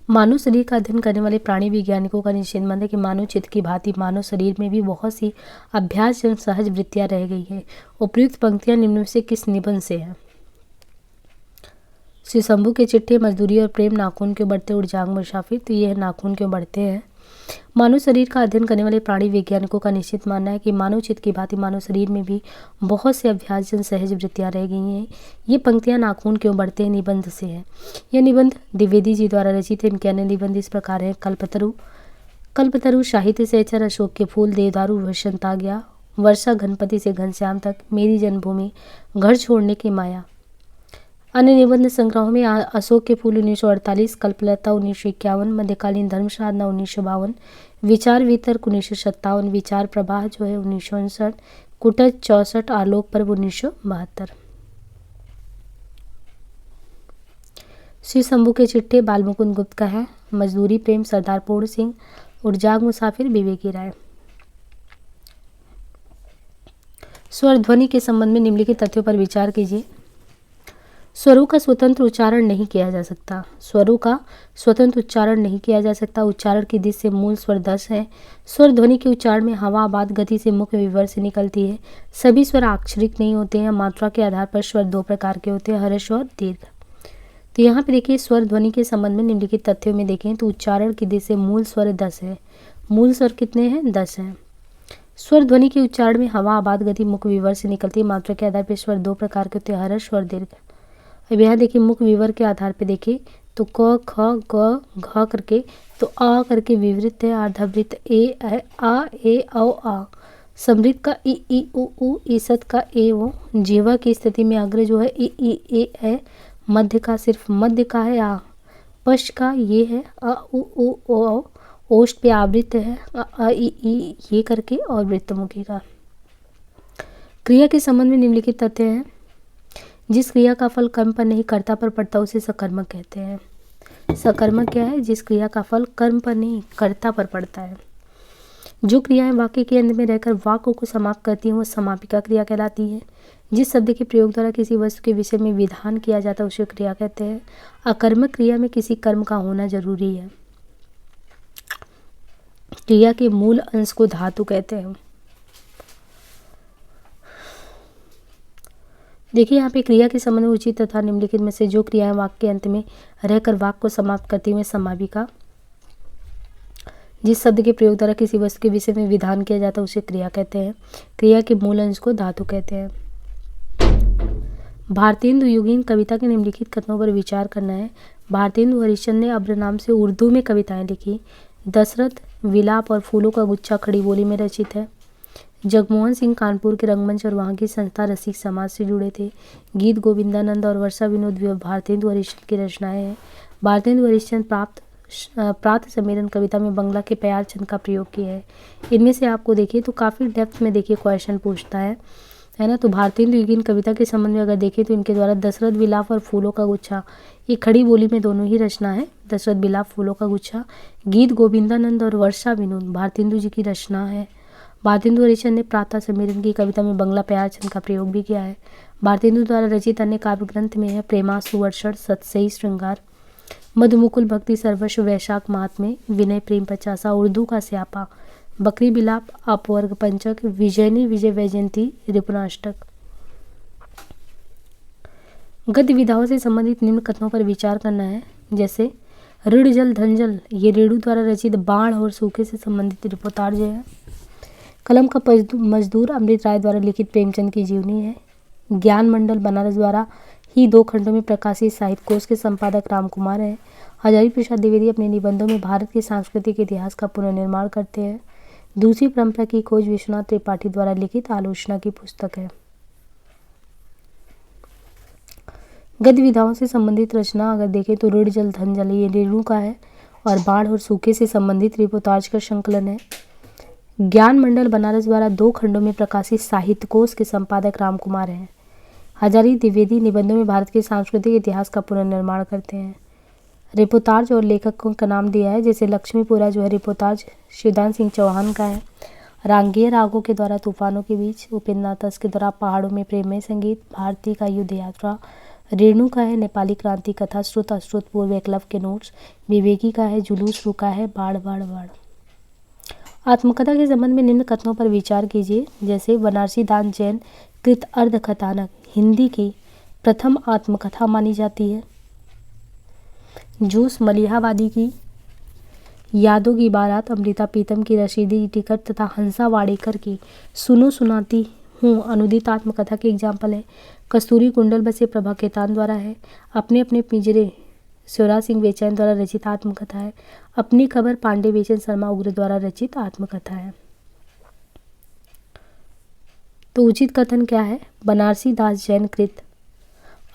मानव शरीर का अध्ययन करने वाले प्राणी वैज्ञानिकों का निश्चित है कि मानव चित्त की भांति मानव शरीर में भी बहुत सी अभ्यासजनक सहज वृत्तियां रह गई हैं। उपयुक्त पंक्तियां निम्न में से किस निबंध से हैं? श्री शंभू के चिट्ठे, मजदूरी और प्रेम, नाखून क्यों बढ़ते, उड़जाग मुसाफिर। तो ये है नाखून क्यों बढ़ते हैं। मानव शरीर का अध्ययन करने वाले प्राणी वैज्ञानिकों का निश्चित मानना है कि मानव चित्त की भांति मानव शरीर में भी बहुत से अभ्यासजन सहज वृत्तियां रह गई हैं। ये पंक्तियां नाखून क्यों बढ़ते हैं निबंध से है। यह निबंध द्विवेदी जी द्वारा रचित है। इनके अन्य निबंध इस प्रकार है। कल्पतरु, साहित्य सहचर, अशोक के फूल, देवदारू, वसंत आ गया, वर्षा, गणपति से घनश्याम तक, मेरी जन्मभूमि, घर छोड़ने की माया, अन्य निबंध संग्रहों में अशोक के फूल 1948, कल्पलता 1951, मध्यकालीन धर्म साधना 1952, विचार वितर्क 1957, विचार प्रवाह जो है 1959, कुटज 64, आलोक पर्व 1972। श्री शंभू के चिट्ठे बाल मुकुंद गुप्त का है। मजदूरी प्रेम सरदार पूर्ण सिंह, उड़जाग मुसाफिर विवेकी राय। स्वर ध्वनि के संबंध में निम्नलिखित तथ्यों पर विचार कीजिए। स्वरों का स्वतंत्र उच्चारण नहीं किया जा सकता। स्वरों का स्वतंत्र उच्चारण नहीं किया जा सकता। उच्चारण की दिशा से मूल स्वर 10 है। स्वर ध्वनि के उच्चारण में हवा आबाद गति से मुख्य विवर से निकलती है। सभी स्वर अक्षरिक नहीं होते हैं। मात्रा के आधार पर स्वर 2 प्रकार के होते हैं, हर्ष और दीर्घ। तो यहाँ पे देखिए स्वर ध्वनि के संबंध में निम्नलिखित तथ्यों में देखें तो उच्चारण की दिशा से मूल स्वर 10 है। मूल स्वर कितने हैं? 10 हैं। स्वर ध्वनि के उच्चारण में हवा आबाद गति मुख्य विवर से निकलती है। मात्रा के आधार पर स्वर 2 प्रकार के होते हैं, हर्ष और दीर्घ। अब यहाँ देखिए मुख्य विवर के आधार पे देखिए तो क ख ग घ करके तो आ करके विवृत है, आर्धवृत्त ए है, आ ए औ आ। समृद्ध का ई उ ईसत का ए ओ। जीवा की स्थिति में अग्र जो है ई ए है। मध्य का सिर्फ मध्य का है आ। पश्च का ये है अ उ ओ। ओष्ठ पे आवृत्त है अ ई ये करके और वृत्तमुखी का। क्रिया के संबंध में निम्नलिखित तथ्य हैं। जिस क्रिया का फल कर्म पर नहीं कर्ता पर पड़ता उसे सकर्मक कहते हैं। सकर्मक क्या है? जिस क्रिया का फल कर्म पर नहीं कर्ता पर पड़ता है। जो क्रियाएं वाक्य के अंत में रहकर वाक्य को समाप्त करती हैं वो समापिका क्रिया कहलाती है। जिस शब्द के प्रयोग द्वारा किसी वस्तु के विषय में विधान किया जाता है उसे क्रिया कहते हैं। अकर्मक क्रिया में किसी कर्म का होना जरूरी है। क्रिया के मूल अंश को धातु कहते हैं। देखिए यहाँ पे क्रिया के संबंध में उचित तथा निम्नलिखित में से जो क्रियाएं वाक्य के अंत में रहकर वाक्य को समाप्त करती हुए समापिका। जिस शब्द के प्रयोग द्वारा किसी वस्तु के विषय में विधान किया जाता है उसे क्रिया कहते हैं। क्रिया के मूल अंश को धातु कहते हैं। भारतेंदु युगीन कविता के निम्नलिखित कथनों पर विचार करना है। भारतेंदु हरिश्चंद्र ने अब्र नाम से उर्दू में कविताएं लिखी। दशरथ विलाप और फूलों का गुच्छा खड़ी बोली में रचित है। जगमोहन सिंह कानपुर के रंगमंच और वहाँ की संस्था रसिक समाज से जुड़े थे। गीत गोविंदानंद और वर्षा विनोद भारतेंदु हरिश्चंद्र की रचनाएं हैं। भारतेंदु हरिश्चंद्र प्रात सम्मेलन कविता में बंगला के प्यार चंद का प्रयोग किया है। इनमें से आपको देखिए तो काफ़ी डेप्थ में देखिए क्वेश्चन पूछता है ना। तो भारतेंदु युगीन कविता के संबंध में अगर देखें तो इनके द्वारा दशरथ विलाप और फूलों का गुच्छा ये खड़ी बोली में दोनों ही रचना है। दशरथ विलाप फूलों का गुच्छा। गीत गोविंदानंद और वर्षा विनोद भारतेंदु जी की रचना है। भारतेंदु हरिश्चंद्र ने प्रातः सम्मेलन की कविता में बंगला प्यार चंद का प्रयोग भी किया है। भारतेंदु द्वारा रचित अन्य काव्य ग्रंथ में है प्रेमा सुवर्षण, सतसई श्रृंगार, मधुमुकुल भक्ति सर्वस्व, वैशाख महात्म्य, विनय प्रेम पचासा, उर्दू का स्यापा, बकरी बिलाप, अपवर्ग पंचक, विजयनी विजय वैजयंती, रिपुनाष्टक। गद्य विधाओं से संबंधित निम्न कथनों पर विचार करना है। जैसे ऋण जल धन जल ये रेणु द्वारा रचित बाढ़ और सूखे से संबंधित रिपोर्टार्ज है। कलम का मजदूर अमृत राय द्वारा लिखित प्रेमचंद की जीवनी है। ज्ञान मंडल बनारस द्वारा ही 2 खंडों में प्रकाशित साहित्य कोश के संपादक रामकुमार हैं। हजारी प्रसाद द्विवेदी अपने निबंधों में भारत के सांस्कृतिक इतिहास का पुनर्निर्माण करते हैं। दूसरी परंपरा की खोज विश्वनाथ त्रिपाठी द्वारा लिखित आलोचना की पुस्तक है। गद्य विधाओं से संबंधित रचना अगर देखें तो ऋण जल धन जल ये रेणु का है और बाढ़ और सूखे से संबंधित रिपोर्टाज का संकलन है। ज्ञान मंडल बनारस द्वारा 2 खंडों में प्रकाशित साहित्य कोश के संपादक रामकुमार हैं। हजारी द्विवेदी निबंधों में भारत के सांस्कृतिक इतिहास का पुनर्निर्माण करते हैं। रिपोर्टाज और लेखकों का नाम दिया है जैसे लक्ष्मीपुरा जो है रिपोर्टाज शिवदान सिंह चौहान का है। रांगेय रागों के द्वारा तूफानों के बीच, उपेंद्रनाथ के द्वारा पहाड़ों में प्रेममय संगीत, भारती का युद्ध यात्रा, रेणु का है नेपाली क्रांति कथा, श्रुत अश्रुत पूर्व एकलव्य के नोट्स, विवेकी का है जुलूस रुका है, बाढ़ बाढ़ बाढ़। आत्मकथा के संबंध में निम्न कथनों पर विचार कीजिए। जैसे बनारसी दान जैन कृत अर्धकथानक हिंदी की प्रथम आत्मकथा मानी जाती है। जूस मलिहाबादी की यादों की बारात, अमृता पीतम की रशीदी टिकट तथा हंसा वाडेकर की सुनो सुनाती हूँ अनुदित आत्मकथा के एग्जाम्पल है। कस्तूरी कुंडल बसे प्रभा केतान द्वारा है। अपने अपने पिंजरे शिवराज सिंह बेचैन द्वारा रचित आत्मकथा है। अपनी खबर पांडे बेचन शर्मा उग्र द्वारा रचित आत्मकथा है। तो उचित कथन क्या है? बनारसी दास जैन कृत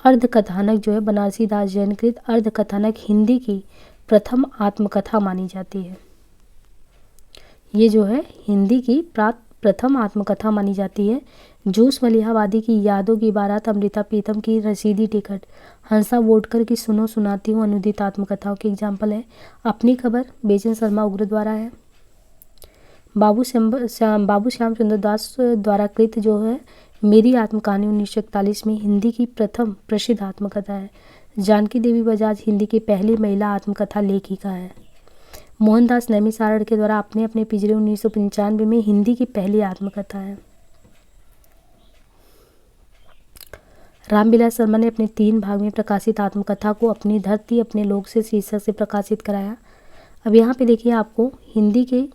अर्धकथानक जो है बनारसी दास जैन कृत अर्धकथानक हिंदी की प्रथम आत्मकथा मानी जाती है। ये जो है हिंदी की प्रथम आत्मकथा मानी जाती है। जोश मलिहाबादी की यादों की बारात, अमृता प्रीतम की रसीदी टिकट, हंसा वोडकर की सुनो सुनाती हूँ अनुदित आत्मकथाओं की एग्जाम्पल है। अपनी खबर बेचन शर्मा उग्र द्वारा है। बाबू श्याम सुंदर दास द्वारा कृत जो है मेरी आत्मकहानी 1941 में हिंदी की प्रथम प्रसिद्ध आत्मकथा है। जानकी देवी बजाज हिंदी की पहली महिला आत्मकथा लेखिका है। मोहनदास नैमिसारण के द्वारा अपने अपने पिंजरे 1995 में हिंदी की पहली आत्मकथा है। रामविलास शर्मा ने अपने 3 भाग में प्रकाशित आत्मकथा को अपनी धरती अपने लोक से शीर्षक से प्रकाशित कराया। अब यहाँ पे देखिए आपको हिंदी के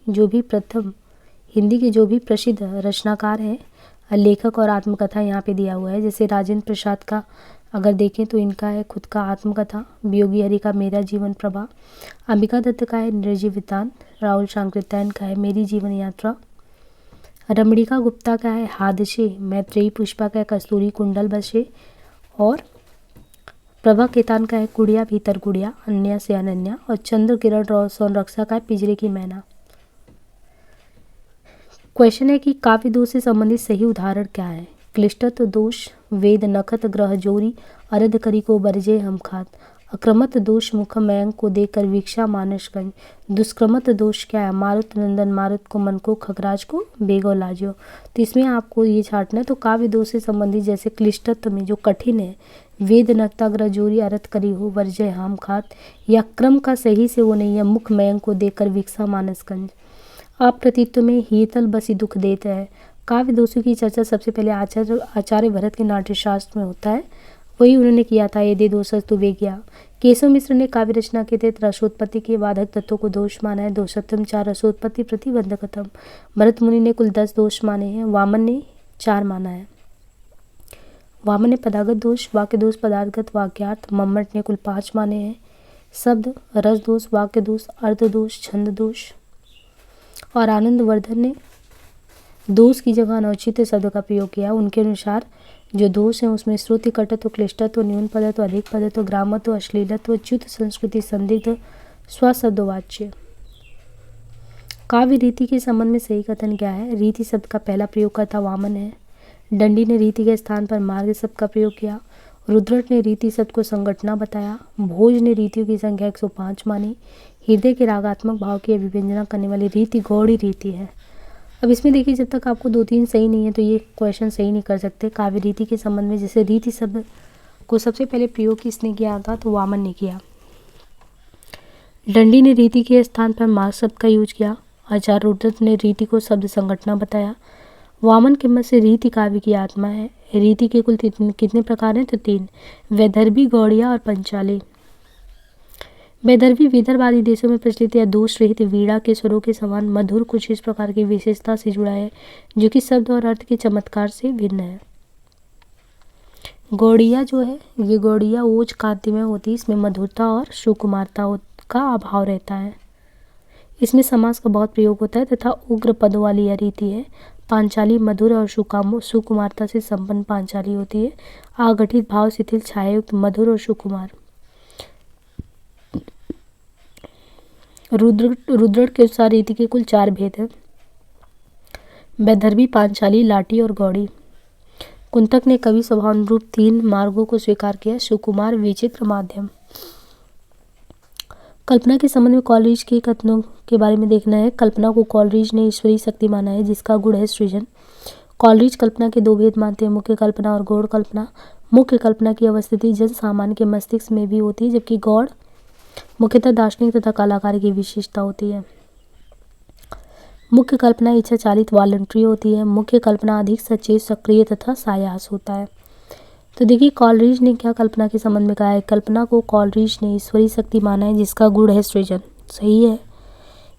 जो भी प्रसिद्ध रचनाकार हैं, लेखक और आत्मकथा यहाँ पे दिया हुआ है। जैसे राजेंद्र प्रसाद का अगर देखें तो इनका है खुद का आत्मकथा, वियोगी हरि का मेरा जीवन प्रभा, अंबिका दत्त का है निर्जीव वृत्तांत, राहुल शांकृत्यायन का है मेरी जीवन यात्रा, रमणिका गुप्ता का है हादसे, मैत्रेयी पुष्पा का है कस्तूरी कुंडल बसे और प्रभा केतान का है कुड़िया भीतर गुड़िया अन्या से अनन्या और चंद्र किरण सोनरक्षा का है पिंजरे की मैना। क्वेश्चन है कि काव्य दोष से संबंधित सही उदाहरण क्या है। क्लिष्टत्व दोष, वेद नखत ग्रह जोरी, अरध करी को बरजे हम खात, अक्रमत दोष मुख मयंक को देकर वीक्षा मानस कंज, दुष्क्रमत दोष क्या है, मारुत नंदन मारुत को मन को खगराज को बेगो लाजो। तो इसमें आपको ये छांटना है। तो काव्य दोष से संबंधित जैसे क्लिष्टत्व में जो कठिन है, वेद नखता ग्रह जोरी अरध करी हो वर्जय हम खात, या क्रम का सही से वो नहीं है, मुख मयंक को देकर वीक्षा मानस कंज। अप्रतित्व में हीतल बसी दुख देते हैं। काव्य दोषों की चर्चा सबसे पहले आचार्य भरत के नाट्यशास्त्र में होता है, वही उन्होंने किया था। ये दे दोषस्तु वेज्ञा। केशव मिश्र ने काव्य रचना के तहत रसोत्पत्ति के बाधक तत्वों को दोष माना है। दोषोत्तम 4 रसोत्पत्ति प्रतिबंधकतम। भरत मुनि ने कुल 10 दोष माने हैं, वामन ने 4 माना है। वामन ने पदागत दोष, वाक्य दोष, पदार्थगत, वाक्यार्थ, मम्मट ने कुल 5 माने हैं। शब्द, रस दोष, वाक्य दोष, अर्थ दोष, छंद दोष और आनंदवर्धन ने दोष की जगह अनौचित्य शब्द का प्रयोग किया। उनके अनुसार जो दोष हैं उसमें श्रुति कटत्व, क्लिष्टत्व, न्यून पदत्व, अधिक पदत्व, ग्रामत्व, अश्लीलत्व, च्युत संस्कृति, संदिग्ध, स्वशब्दवाच्य। काव्य रीति के संबंध में सही कथन क्या है। रीति शब्द का पहला प्रयोगकर्ता वामन है। दंडी ने रीति के स्थान पर मार्ग शब्द का प्रयोग किया। रुद्रट ने रीति शब्द को संगठना बताया। भोज ने रीतियों की संख्या 105 मानी। हृदय के रागात्मक भाव की अभिव्यंजना करने वाली रीति गौड़ी रीति है। अब इसमें देखिए जब तक आपको 2-3 सही नहीं है तो ये क्वेश्चन सही नहीं कर सकते। काव्य रीति के संबंध में जैसे रीति शब्द को सबसे पहले प्रयोग किसने किया था, तो वामन ने किया। दंडी ने रीति के स्थान पर मार्ग शब्द का यूज किया। आचार्य रुद्रट ने रीति को शब्द संगठना बताया। वामन के मत से रीति काव्य की आत्मा है। रीति के कुल कितने प्रकार हैं, तो 3, वैदर्भी, गौड़िया और पंचाली। वैदर्भी विदर्भ आदि देशों में प्रचलित या दोष रहित वीणा के स्वरों के समान मधुर कुछ इस प्रकार की विशेषता से जुड़ा है जो कि शब्द और अर्थ के चमत्कार से भिन्न है। गौड़िया जो है, ये गौड़िया ओज कांति में होती है। इसमें मधुरता और सुकुमारता का अभाव रहता है। इसमें समास का बहुत प्रयोग होता है तथा उग्र पदों वाली यह रीति है। पांचाली मधुर और सुकुमारता से संपन्न पांचाली होती है। आगठित भाव शिथिल छायायुक्त मधुर और सुकुमार। रुद्रट के अनुसार रीति के कुल 4 भेद हैं, वैदर्भी, पांचाली, लाटी और गौड़ी। कुंतक ने कवि स्वभावानुरूप 3 मार्गों को स्वीकार किया, सुकुमार, विचित्र, माध्यम। कल्पना के संबंध में कॉलरिज के कथनों के बारे में देखना है। कल्पना को कॉलरिज ने ईश्वरीय शक्ति माना है जिसका गुण है सृजन। कॉलरिज कल्पना के 2 भेद मानते हैं, मुख्य कल्पना और गौड़ कल्पना। मुख्य कल्पना की अवस्थिति जन सामान्य के मस्तिष्क में भी होती है, जबकि गौड़ मुख्यतः दार्शनिक तथा कलाकार की विशेषता होती है। मुख्य कल्पना इच्छा चालित वॉलंटरी होती है। मुख्य कल्पना अधिक सचेत, सक्रिय तथा सायास होता है। तो देखिए कॉलरिज ने क्या कल्पना के संबंध में कहा है। कल्पना को कॉलरिज ने ईश्वरीय शक्ति माना है जिसका गुण है सृजन। सही है।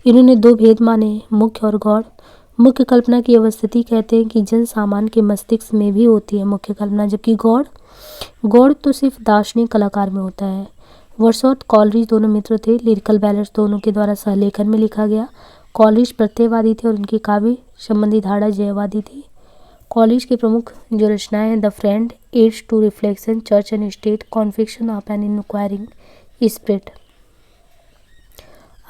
इन्होंने 2 भेद माने, मुख्य और गौड़। मुख्य कल्पना की अवस्थिति कहते हैं कि जन सामान्य के मस्तिष्क में भी होती है मुख्य कल्पना, जबकि गौड़ तो सिर्फ दार्शनिक कलाकार में होता है। वर्ड्सवर्थ कॉलरिज दोनों मित्र थे। लिरिकल बैलेंस दोनों के द्वारा सहलेखन में लिखा गया। कॉलरिज प्रत्ययवादी थे और उनकी काव्य संबंधी धारणा जयवादी थी। कॉलरिज की प्रमुख जो रचनाएं हैं the friend, aids to reflection church and state confessions of an inquiring spirit.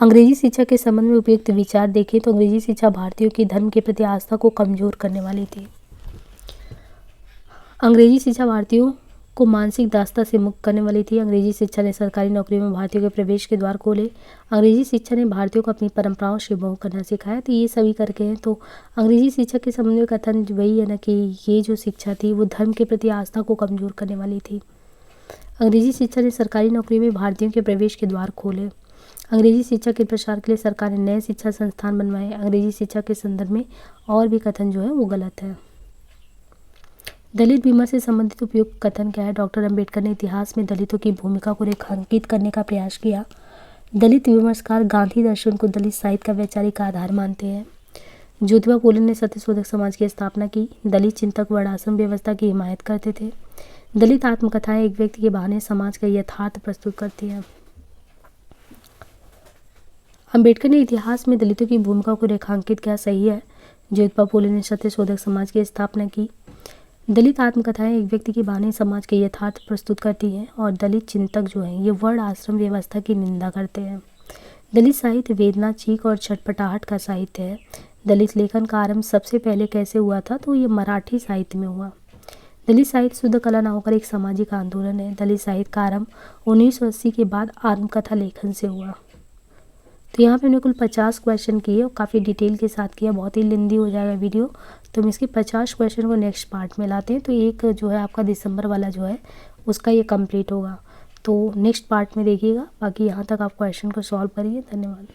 अंग्रेजी शिक्षा के संबंध में उपयुक्त विचार देखें तो अंग्रेजी शिक्षा भारतीयों की धर्म के प्रति आस्था को कमजोर करने वाली थी। अंग्रेजी शिक्षा भारतीयों को मानसिक दासता से मुक्त करने वाली थी। अंग्रेजी शिक्षा ने सरकारी नौकरियों में भारतीयों के प्रवेश के द्वार खोले। अंग्रेजी शिक्षा ने भारतीयों को अपनी परंपराओं से मोह करना सिखाया। तो ये सभी करके हैं। तो अंग्रेजी शिक्षा के संबंध में कथन वही है ना कि ये जो शिक्षा थी वो धर्म के प्रति आस्था को कमजोर करने वाली थी। अंग्रेजी शिक्षा ने सरकारी नौकरियों में भारतीयों के प्रवेश के द्वार खोले। अंग्रेजी शिक्षा के प्रसार के लिए सरकार ने नए शिक्षा संस्थान बनवाए। अंग्रेजी शिक्षा के संदर्भ में और भी कथन जो है वो गलत है। दलित बीमा से संबंधित उपयुक्त कथन क्या है? डॉक्टर अंबेडकर ने इतिहास में दलितों की भूमिका को रेखांकित करने का प्रयास किया। दलित विमर्शकार गांधी दर्शन को दलित साहित्य का वैचारिक आधार मानते हैं। ज्योतिबा फुले ने सत्यशोधक समाज की स्थापना की। दलित चिंतक वर्णाश्रम व्यवस्था की हिमायत करते थे। दलित आत्मकथाएं एक व्यक्ति के बहाने समाज का यथार्थ प्रस्तुत करती हैं। अंबेडकर ने इतिहास में दलितों की भूमिका को रेखांकित किया, सही है। ज्योतिबा फुले ने सत्यशोधक समाज की स्थापना की। दलित आत्मकथाएं एक व्यक्ति के बहाने समाज के यथार्थ प्रस्तुत करती हैं और दलित चिंतक जो हैं ये वर्ण आश्रम व्यवस्था की निंदा करते हैं। दलित साहित्य वेदना, चीख और छटपटाहट का साहित्य है। दलित लेखन का आरंभ सबसे पहले कैसे हुआ था? तो ये मराठी साहित्य में हुआ। दलित साहित्य शुद्ध कला न होकर एक सामाजिक आंदोलन है। दलित साहित्य का आरंभ 1980 के बाद आत्मकथा लेखन से हुआ। तो यहाँ पे हमने कुल 50 क्वेश्चन किए और काफ़ी डिटेल के साथ किया। बहुत ही लेंदी हो जाएगा वीडियो, तो हम इसके 50 क्वेश्चन को नेक्स्ट पार्ट में लाते हैं। तो एक जो है आपका दिसंबर वाला जो है उसका ये कंप्लीट होगा। तो नेक्स्ट पार्ट में देखिएगा। बाकी यहाँ तक आप क्वेश्चन को सॉल्व करिए। धन्यवाद।